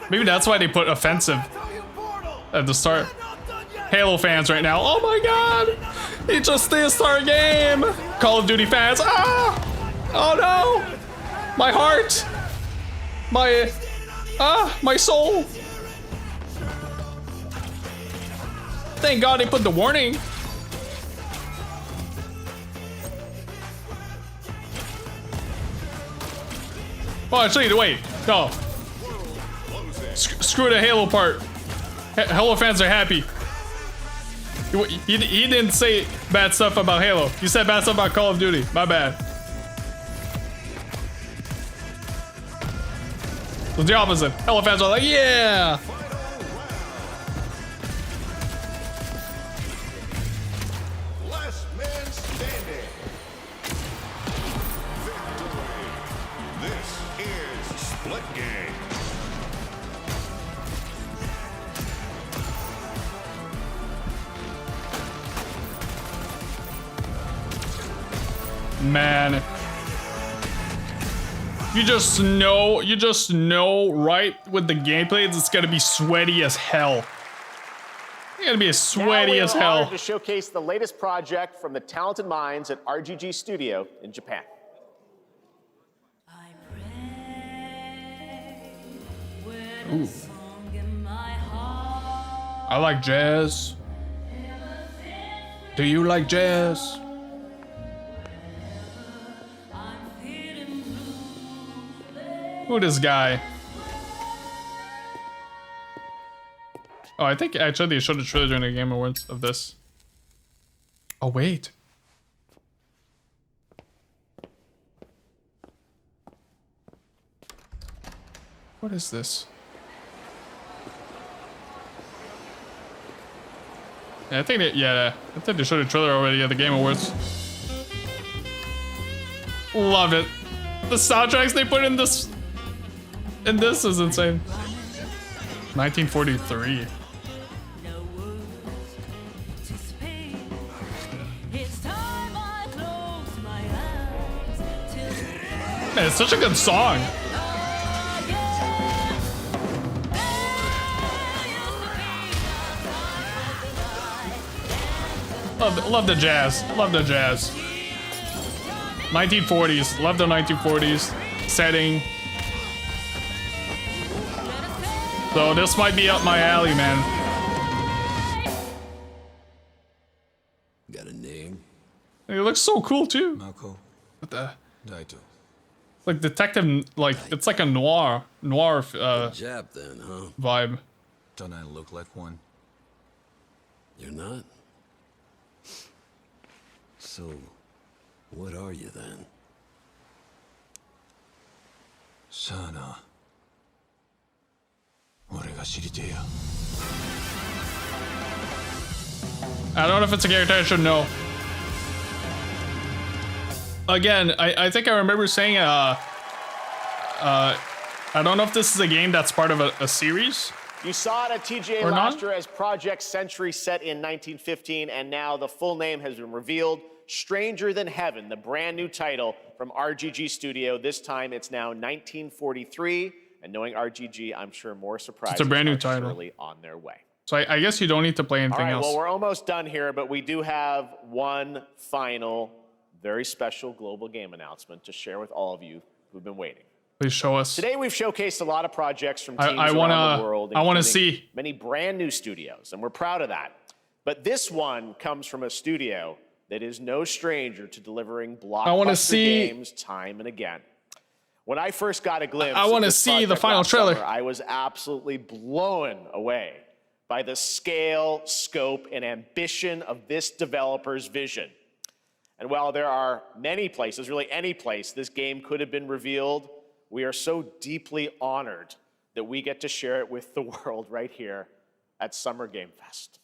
Maybe that's why they put offensive at the start. Halo fans right now. Oh my god! He just dissed our game! Call of Duty fans. Ah! Oh no! My heart! My soul! Thank god they put the warning. Oh, actually, wait. No. Screw the Halo part. Halo fans are happy. He didn't say bad stuff about Halo. He said bad stuff about Call of Duty. My bad. It was the opposite. Halo fans are like, yeah! Last man standing. This is Splitgate. Man. You just know right with the gameplay it's gonna be sweaty as hell. It's gonna be as sweaty as hell. To showcase the latest project from the talented minds at RGG Studio in Japan. Ooh. I like jazz. Do you like jazz? Who this guy? Oh, I think actually they showed a trailer during the Game Awards of this. Oh, wait. What is this? Yeah, I think they showed a trailer already at the Game Awards. Love it. The soundtracks they put in this is insane. 1943. Man, it's such a good song. Love the jazz. Love the jazz. 1940s. Love the 1940s setting. So this might be up my alley, man. Got a name? It looks so cool too. Mako. What the? Daito. Like detective, like it's like a noir Jap then, huh? vibe. Don't I look like one? You're not? So, what are you then? Sana. I don't know if it's a character I should know. Again, I think I remember saying I don't know if this is a game that's part of a series. You saw it at TGA Or last not? year as Project Century set in 1915, and now the full name has been revealed. Stranger Than Heaven, the brand new title from RGG Studio. This time it's now 1943, and knowing RGG, I'm sure more surprises It's a brand new are title. surely on their way. So I guess you don't need to play All anything right, else. well, we're almost done here, but we do have one final, very special global game announcement to share with all of you who've been waiting. Please show us. Today we've showcased a lot of projects from teams I wanna- around the world. I wanna including see. many brand new studios, and we're proud of that. But this one comes from a studio that is no stranger to delivering blockbuster see- games time and again. When I first got a glimpse, I of wanna this see the project final last trailer. summer, I was absolutely blown away by the scale, scope, and ambition of this developer's vision. And while there are many places, really any place, this game could have been revealed, we are so deeply honored that we get to share it with the world right here at Summer Game Fest.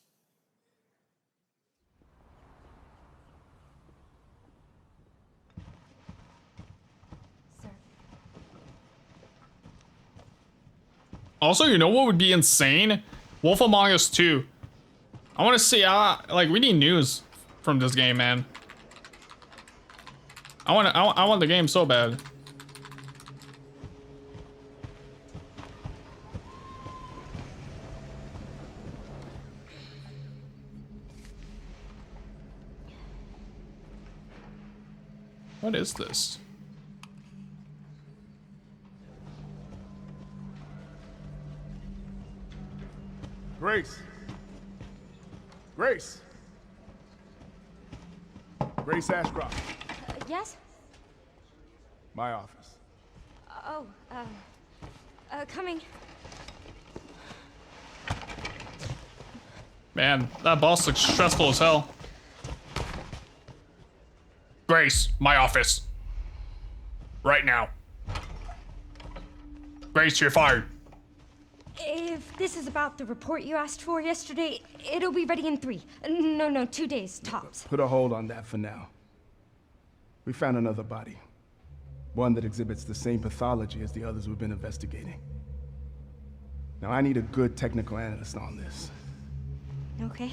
Also, you know what would be insane? Wolf Among Us 2. I want to see, like, we need news from this game, man. I want the game so bad. What is this? Grace. Grace. Grace Ashcroft. Yes? My office. Oh, coming. Man, that boss looks stressful as hell. Grace, my office. Right now. Grace, you're fired. If this is about the report you asked for yesterday, it'll be ready in 3. No, 2 days, tops. Put a hold on that for now. We found another body. One that exhibits the same pathology as the others we've been investigating. Now I need a good technical analyst on this. Okay.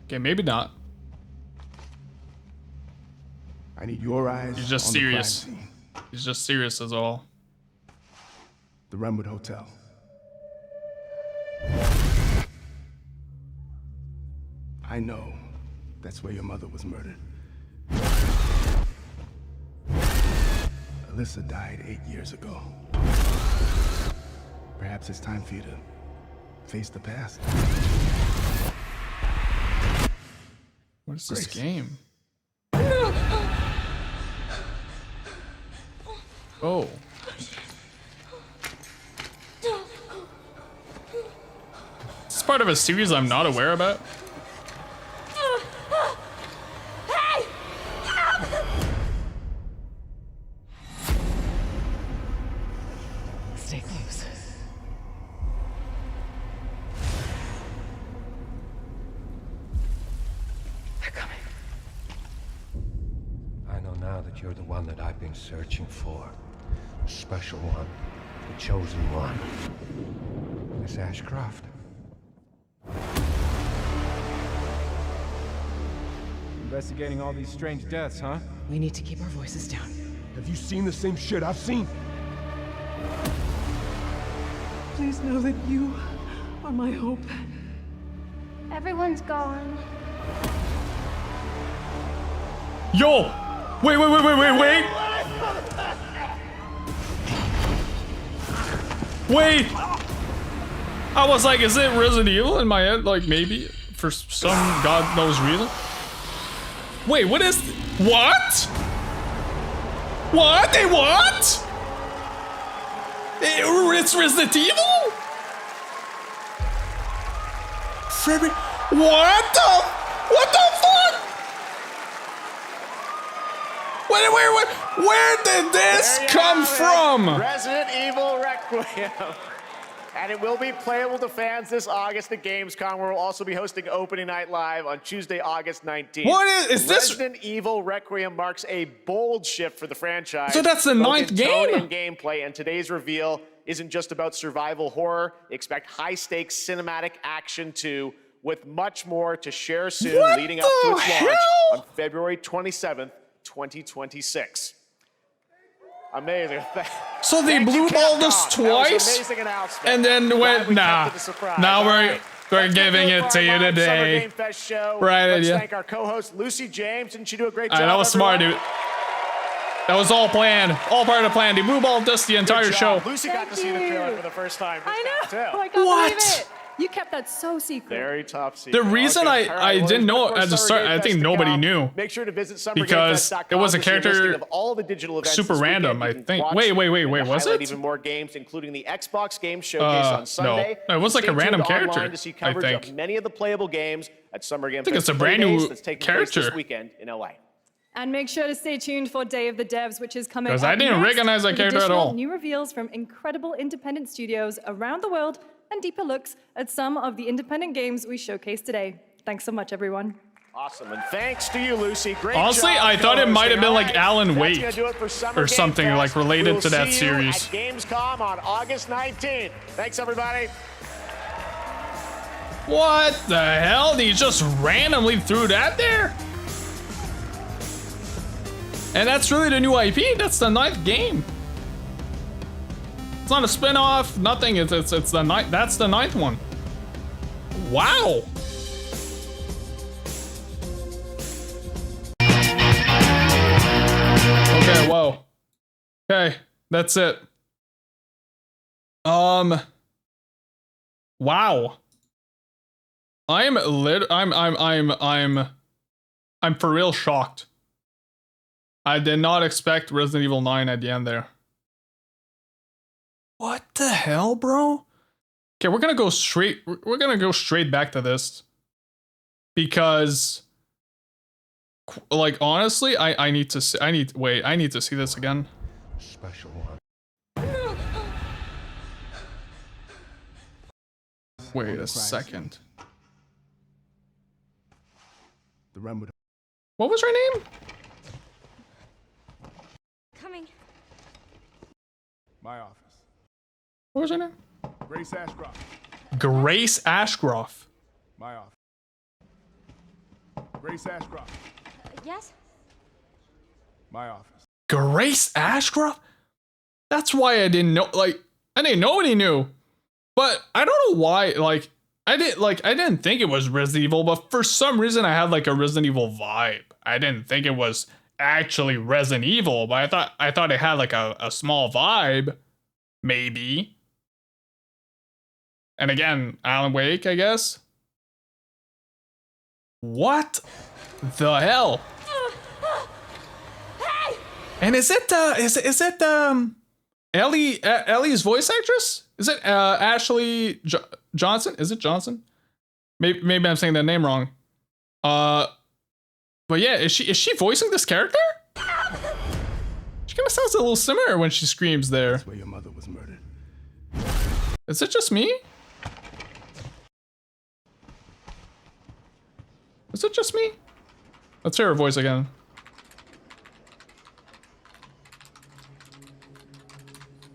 Okay, maybe not. I need your eyes. He's just on the crime serious. scene. He's just serious as all. The Renwood Hotel. I know that's where your mother was murdered. Alyssa died 8 years ago. Perhaps it's time for you to face the past. What is this game? Oh. This is part of a series I'm not aware about. Hey! Stay close. They're coming. I know now that you're the one that I've been searching for. The special one. The chosen one. Miss Ashcroft. Investigating all these strange deaths, huh? We need to keep our voices down. Have you seen the same shit I've seen? Please know that you are my hope. Everyone's gone. Yo! Wait. Wait! I was like, is it Resident Evil in my head? Like, maybe. For some god knows reason. Wait, what is... What? What? They what? It's Resident Evil? What the fuck? Where did this come from? Resident Evil Requiem. And it will be playable to fans this August at Gamescom, where we'll also be hosting Opening Night Live on Tuesday, August 19th. What is this? Resident Evil Requiem marks a bold shift for the franchise. So that's the both 9th in game? tone and gameplay, and today's reveal isn't just about survival horror. Expect high-stakes cinematic action too, with much more to share soon, leading up to its launch on February 27th, 2026. Amazing. So they blue balled us twice, amazing announcement. and then went, nah. Now we're giving it to you today. Game Fest show. Right Let's idea. thank our co-host Lucy James. Didn't she do a great job? That was smart, dude. That was all planned, all part of the plan. They blue balled us the entire show. Lucy got to see the trailer for the first time. I know. Too. I can't believe it. You kept that so secret. Very top secret. The reason I didn't know at the start, I think nobody knew. Make sure to visit because it was a character of all the digital events super this random, I weekend. think. Wait, was it? Even more games, including the Xbox Game Showcase on Sunday. No, it was like a Stay random tuned character, online to see coverage I of think. many of the playable games at Summer Game I think Fest it's a brand new that's taking place character. this weekend in LA. And make sure to stay tuned for Day of the Devs, which is coming up 'Cause I didn't next, recognize that with character at additional all. New reveals from incredible independent studios around the world and deeper looks at some of the independent games we showcased today. Thanks so much, everyone. Awesome, and thanks to you, Lucy. Great Honestly, job I thought it might have been like co-hosting. Alan That's Wake gonna do it for Summer or Game something Fest. like related We'll to that see you series. at Gamescom on August 19th. Thanks, everybody. What the hell? He just randomly threw that there? And that's really the new IP. That's the 9th game. It's not a spin-off, nothing. It's the 9th. That's the 9th one. Wow. whoa. Okay, that's it. Wow. I'm for real shocked. I did not expect Resident Evil 9 at the end there. What the hell, bro? Okay, we're gonna go straight back to this. Because like honestly, I need to see I need to see this again. Special one. Wait a second. What was her name? Coming. My office. What was her name? Grace Ashcroft. Grace Ashcroft. My office. Grace Ashcroft. Yes? My office. Grace Ashcroft? That's why I didn't know, like, I didn't know what he knew. But I don't know why, like, I didn't think it was Resident Evil, but for some reason I had like a Resident Evil vibe. I didn't think it was actually Resident Evil, but I thought it had like a small vibe, maybe. And again, Alan Wake, I guess. What the hell? Hey! And is it Ellie's voice actress? Is it Ashley Johnson? Is it Johnson? Maybe I'm saying that name wrong. But yeah, is she voicing this character? She kind of sounds a little similar when she screams there. That's where your mother was murdered. Is it just me? Is it just me? Let's hear her voice again.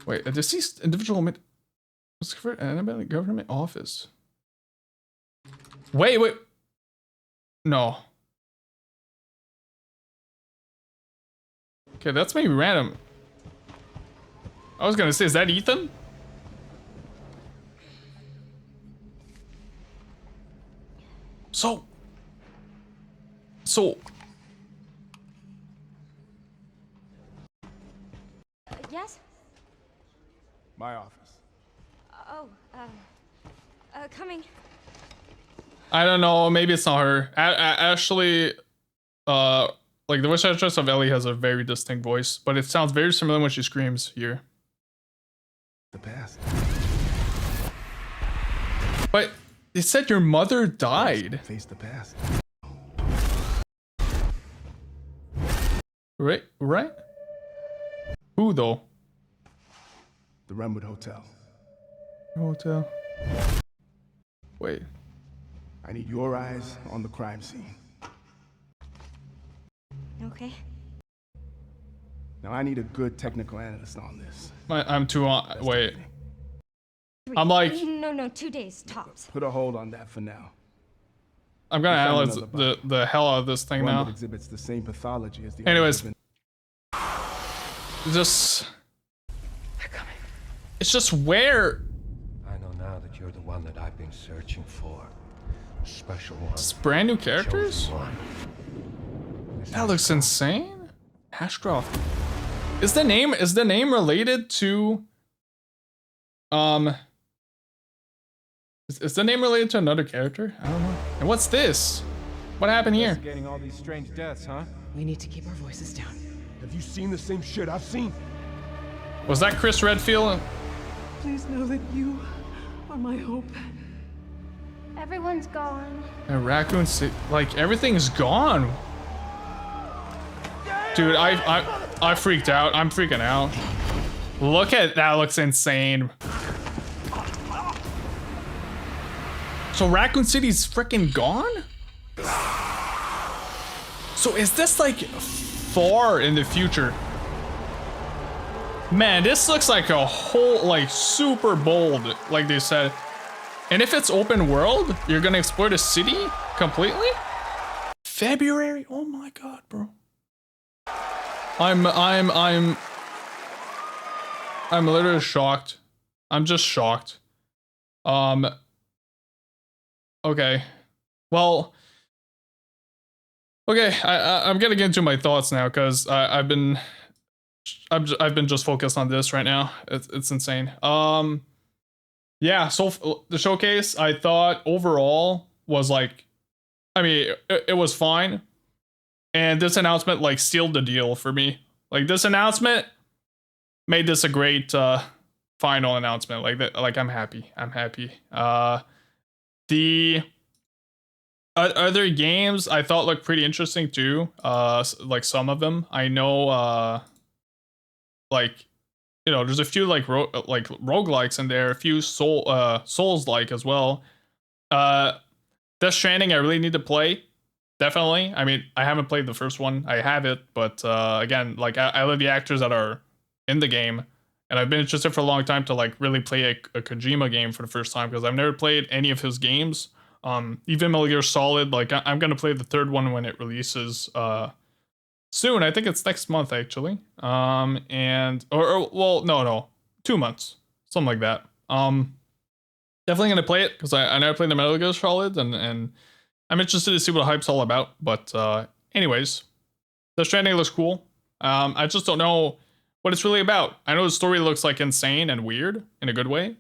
Wait, a deceased individual was covered in a government office. Wait. No. Okay, that's maybe random. I was gonna say, is that Ethan? So. Yes? My office. Coming. I don't know, maybe it's not her. Ashley, like the voice actress of Ellie has a very distinct voice, but it sounds very similar when she screams here. The past. But it said your mother died. Face the past. Right? Who though? The Renwood Hotel. Hotel. Wait. I need your eyes on the crime scene. Okay. Now I need a good technical analyst on this. I'm too on. Wait. I'm like. No, 2 days tops. Put a hold on that for now. I'm gonna analyze the hell out of this thing One now. that exhibits the same pathology as the Anyways. others. It's just where. I know now that you're the one that I've been searching for. Special one. It's brand new characters? That looks insane. Ashcroft. Is the name related to is the name related to another character? I don't know. And what's this? What happened here? Investigating all these strange deaths, huh? We need to keep our voices down. Have you seen the same shit I've seen? Was that Chris Redfield? Please know that you are my hope. Everyone's gone. And Raccoon City, like everything's gone. Dude, I freaked out. I'm freaking out. Look at that, looks insane. So Raccoon City's freaking gone? So is this like far in the future? Man, this looks like a whole, like super bold, like they said. And if it's open world, you're gonna explore the city completely? February? Oh my god, bro. I'm literally shocked. I'm just shocked. Okay. Well, okay, I'm gonna get into my thoughts now because I've been I've been just focused on this right now. It's insane. Yeah, so the showcase I thought overall was like, I mean, it was fine. And this announcement like sealed the deal for me. Like this announcement made this a great final announcement. Like I'm happy. I'm happy. The other games I thought looked pretty interesting too. Like some of them. I know like, you know, there's a few like roguelikes in there, a few Souls-like as well. Death Stranding I really need to play. Definitely. I mean, I haven't played the first one. I have it, but again, like I love the actors that are in the game, and I've been interested for a long time to like really play a Kojima game for the first time because I've never played any of his games. Even Metal Gear Solid, like I'm gonna play the third one when it releases soon. I think it's next month actually. And well, no, 2 months, something like that. Definitely gonna play it because I never played the Metal Gear Solid, and I'm interested to see what the hype's all about. But anyways, the Stranding looks cool. I just don't know what it's really about. I know the story looks like insane and weird in a good way.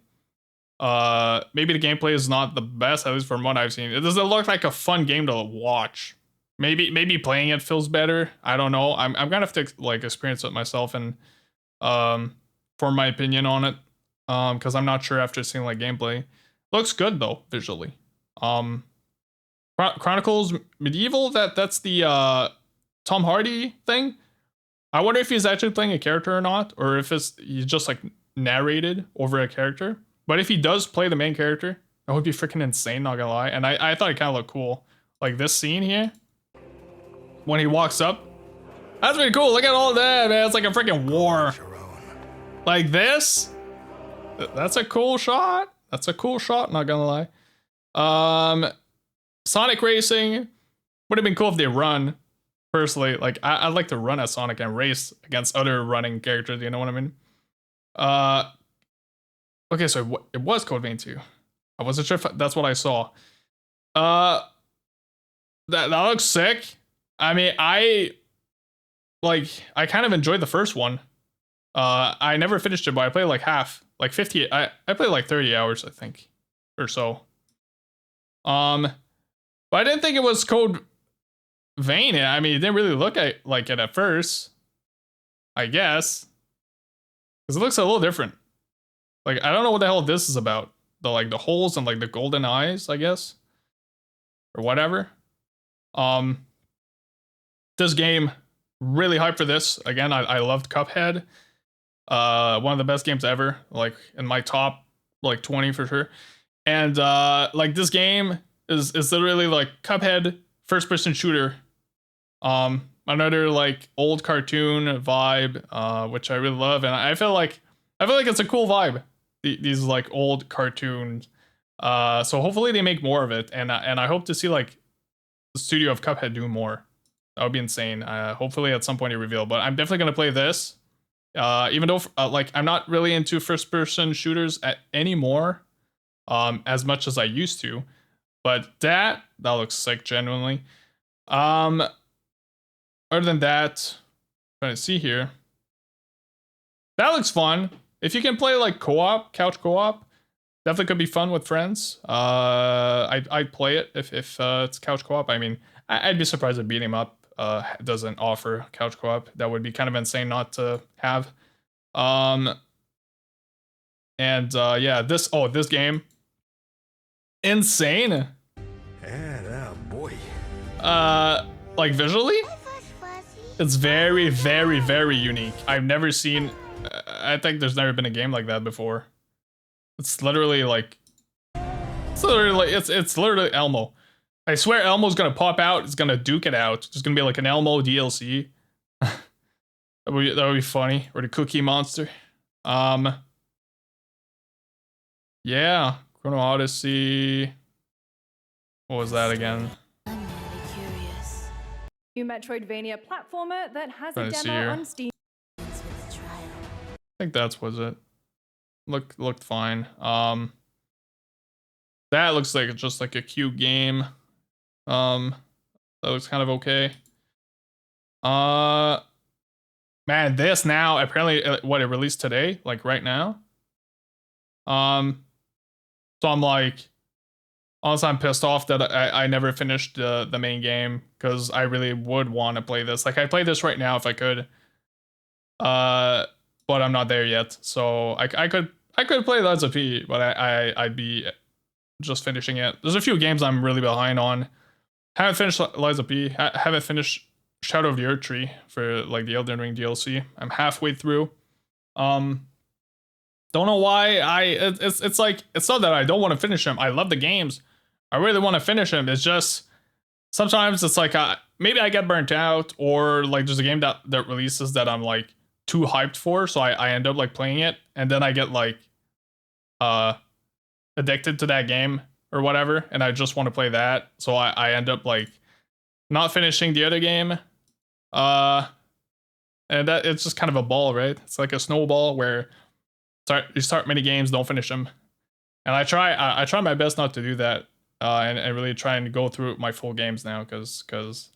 Maybe the gameplay is not the best, at least from what I've seen. It doesn't look like a fun game to watch. Maybe playing it feels better. I don't know. I'm gonna have to like experience it myself and form my opinion on it. Because I'm not sure after seeing like gameplay. Looks good though visually. Chronicles Medieval. That's the Tom Hardy thing. I wonder if he's actually playing a character or not, or if he's just like narrated over a character. But if he does play the main character, that would be freaking insane. Not gonna lie. And I thought it kind of looked cool. Like this scene here. When he walks up, that's pretty cool. Look at all that, man. It's like a freaking war. Like this. That's a cool shot. That's a cool shot. Not gonna lie. Sonic Racing would have been cool if they run. Personally, like I'd like to run as Sonic and race against other running characters. You know what I mean? Okay, so it was Code Vein 2. I wasn't sure if that's what I saw. That looks sick. I mean, I kind of enjoyed the first one. I never finished it, but I played like half, like 50. I played like 30 hours, I think, or so. But I didn't think it was Code Vein. I mean, it didn't really look like it at first, I guess, because it looks a little different. Like I don't know what the hell this is about. The holes and like the golden eyes, I guess, or whatever. This game, really hyped for this. Again, I loved Cuphead. One of the best games ever, like in my top like 20 for sure. And like this game is literally like Cuphead first person shooter. Another like old cartoon vibe, which I really love, and I feel like it's a cool vibe. These like old cartoons. So hopefully they make more of it, and I hope to see like the studio of Cuphead do more. That would be insane. Hopefully at some point you reveal, but I'm definitely gonna play this. Even though like I'm not really into first person shooters anymore, as much as I used to, but that looks sick genuinely. Other than that, I'm trying to see here. That looks fun. If you can play like co-op, couch co-op, definitely could be fun with friends. I'd play it if it's couch co-op. I mean, I'd be surprised if Beat 'em Up doesn't offer couch co-op. That would be kind of insane not to have. Yeah, this game, insane. Yeah, boy. Like visually, it's very, very, very unique. I've never seen. I think there's never been a game like that before. It's literally like, it's literally Elmo. I swear Elmo's gonna pop out. It's gonna duke it out. There's gonna be like an Elmo DLC. that would be funny. Or the Cookie Monster. Yeah, Chrono Odyssey. What was that again? New Metroidvania platformer that has a Trying to see demo here. on Steam. I think that's was it. Looked fine. That looks like it's just like a cute game. That looks kind of okay. Man, this now apparently what it released today, like right now. So I'm like, honestly, I'm pissed off that I never finished the main game because I really would want to play this. Like I play this right now if I could, but I'm not there yet. So I could play Lies of P, but I'd be just finishing it. There's a few games I'm really behind on. Haven't finished Lies of P. Haven't finished Shadow of the Earth Tree for like the Elden Ring DLC. I'm halfway through. Don't know why it's like, it's not that I don't want to finish them. I love the games. I really want to finish them. It's just sometimes it's like maybe I get burnt out, or like there's a game that releases that I'm like too hyped for, so I end up like playing it, and then I get like addicted to that game or whatever, and I just want to play that, so I end up like not finishing the other game. And that it's just kind of a ball, right? It's like a snowball where you start many games, don't finish them. And I try my best not to do that, and really try and go through my full games now, because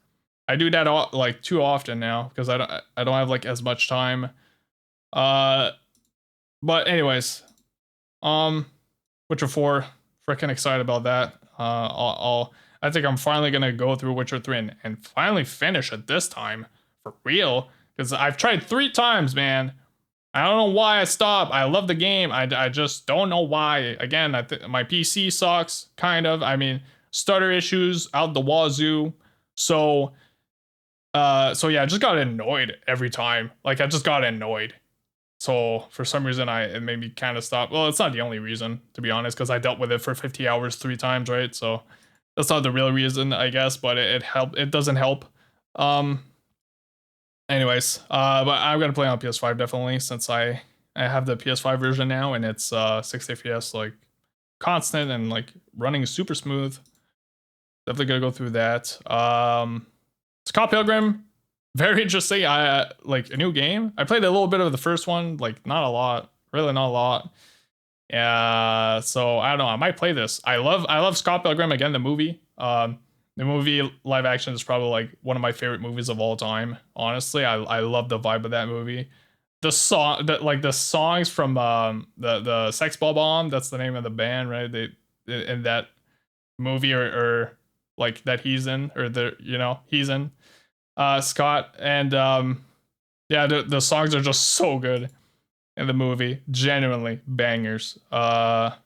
I do that like too often now, because I don't have like as much time. But anyways, Witcher 4, freaking excited about that. I think I'm finally gonna go through Witcher 3 and finally finish it this time for real, because I've tried 3 times, man. I don't know why I stopped. I love the game. I just don't know why. Again, my PC sucks, kind of. I mean, stutter issues out the wazoo. So yeah, I just got annoyed every time. Like, I just got annoyed. So for some reason, it made me kind of stop. Well, it's not the only reason, to be honest, because I dealt with it for 50 hours 3 times, right? So that's not the real reason, I guess, but it helped. It doesn't help. Anyways, but I'm gonna play on PS5 definitely, since I have the PS5 version now, and it's 60 FPS like constant and like running super smooth. Definitely gonna go through that. Scott Pilgrim, very interesting. I like a new game. I played a little bit of the first one, like not a lot, really not a lot. So I don't know. I might play this. I love Scott Pilgrim, again, the movie. The movie live action is probably like one of my favorite movies of all time. Honestly, I love the vibe of that movie. The songs from the Sex Ball Bomb, that's the name of the band, right? They in that movie, or like that he's in, or he's in, Scott, and yeah, the songs are just so good in the movie, genuinely bangers. Man,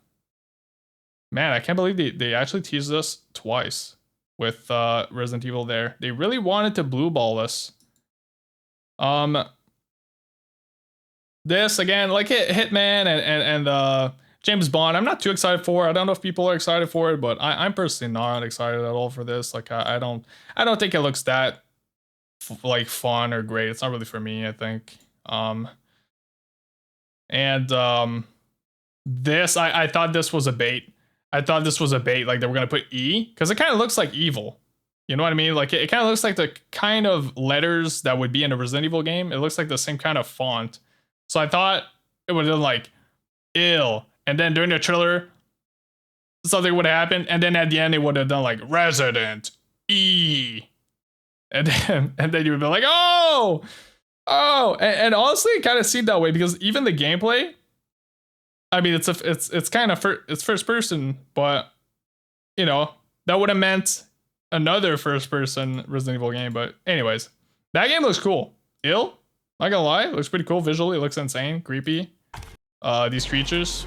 I can't believe they actually teased us twice with Resident Evil there. They really wanted to blue ball us. This again, like Hitman and James Bond, I'm not too excited for. I don't know if people are excited for it, but I'm personally not excited at all for this. Like I don't think it looks that like fun or great. It's not really for me, I think. This I thought this was a bait. I thought this was a bait, like they were gonna put E, because it kind of looks like evil. You know what I mean? Like it kind of looks like the kind of letters that would be in a Resident Evil game. It looks like the same kind of font. So I thought it would have been like ill, and then during the trailer, something would happen, and then at the end it would have done like Resident E, and then you would be like, oh, and honestly, it kind of seemed that way, because even the gameplay, I mean, it's kind of it's first person, but you know, that would have meant another first person Resident Evil game. But anyways, that game looks cool. Not gonna lie, it looks pretty cool visually. It looks insane, creepy. These creatures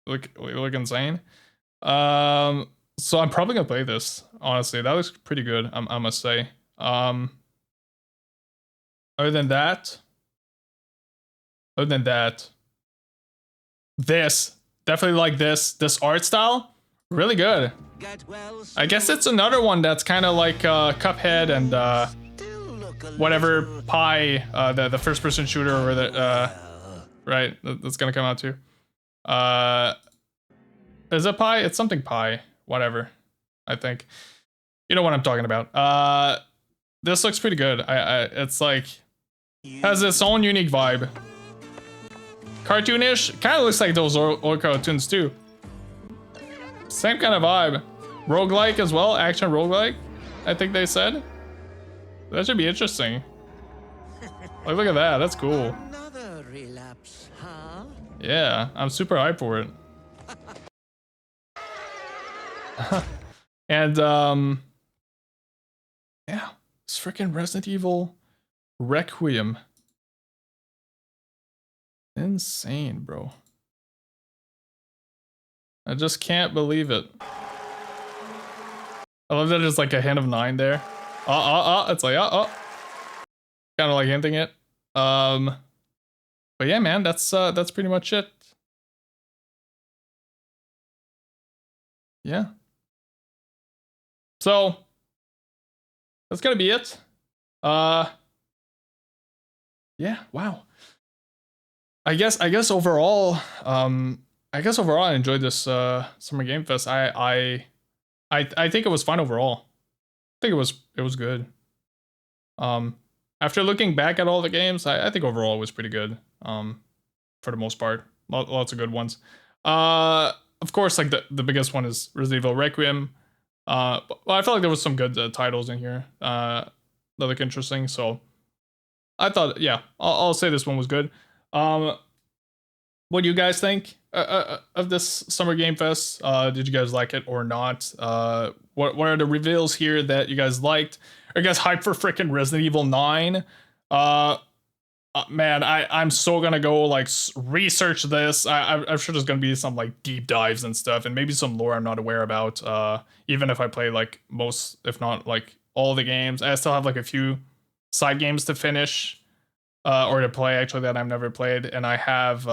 look insane. So I'm probably gonna play this. Honestly, that looks pretty good. I must say. Other than that, this definitely like this art style, really good. I guess it's another one that's kind of like Cuphead and whatever Pi, the first person shooter over the right, that's gonna come out too. Is it Pi? It's something Pi, whatever, I think. You know what I'm talking about. This looks pretty good. It's like has its own unique vibe. Cartoonish, kind of looks like those old cartoons too. Same kind of vibe. Roguelike as well, action roguelike, I think they said. That should be interesting. Like, look at that. That's cool. Another relapse, huh? Yeah, I'm super hyped for it. And yeah, it's freaking Resident Evil Requiem. Insane, bro. I just can't believe it. I love that there's like a hint of 9 there. It's like kind of like hinting it. But yeah, man, that's pretty much it. Yeah. So that's gonna be it. Yeah, wow. I guess overall, I enjoyed this Summer Game Fest. I think it was fun overall. I think it was good. After looking back at all the games, I think overall it was pretty good. For the most part, lots of good ones. Of course, like the biggest one is Resident Evil Requiem. Well, I felt like there was some good titles in here that look interesting. So I thought, yeah, I'll say this one was good. What do you guys think of this Summer Game Fest? Did you guys like it or not? What are the reveals here that you guys liked? Are you guys hyped for freaking Resident Evil 9? Man, I'm so gonna go like research this. I'm sure there's gonna be some like deep dives and stuff, and maybe some lore I'm not aware about. Even if I play like most, if not like all the games, I still have like a few side games to finish or to play actually that I've never played, and I have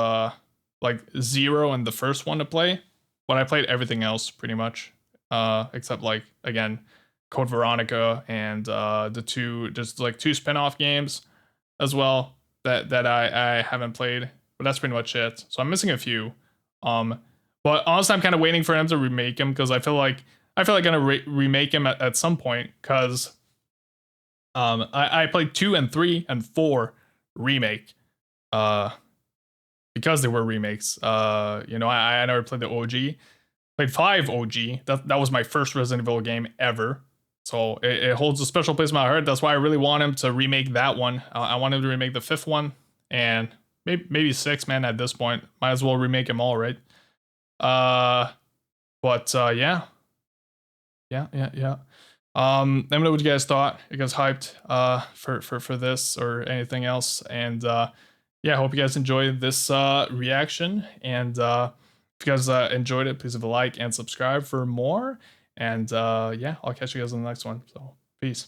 like 0 and the first one to play, but I played everything else pretty much except like again Code Veronica and there's like 2 spin-off games as well that I haven't played, but that's pretty much it. So I'm missing a few. But honestly, I'm kind of waiting for them to remake them because I feel like gonna remake them at some point because I played 2 and 3 and 4 remake because they were remakes. You know, I never played the OG. Played 5 OG. That was my first Resident Evil game ever. So it holds a special place in my heart. That's why I really want him to remake that one. I want him to remake the 5th one and maybe 6, man. At this point, might as well remake them all, right? Yeah. Let me know what you guys thought. You guys hyped for this or anything else? And yeah, I hope you guys enjoyed this reaction. And if you guys enjoyed it, please leave a like and subscribe for more. And yeah, I'll catch you guys on the next one. So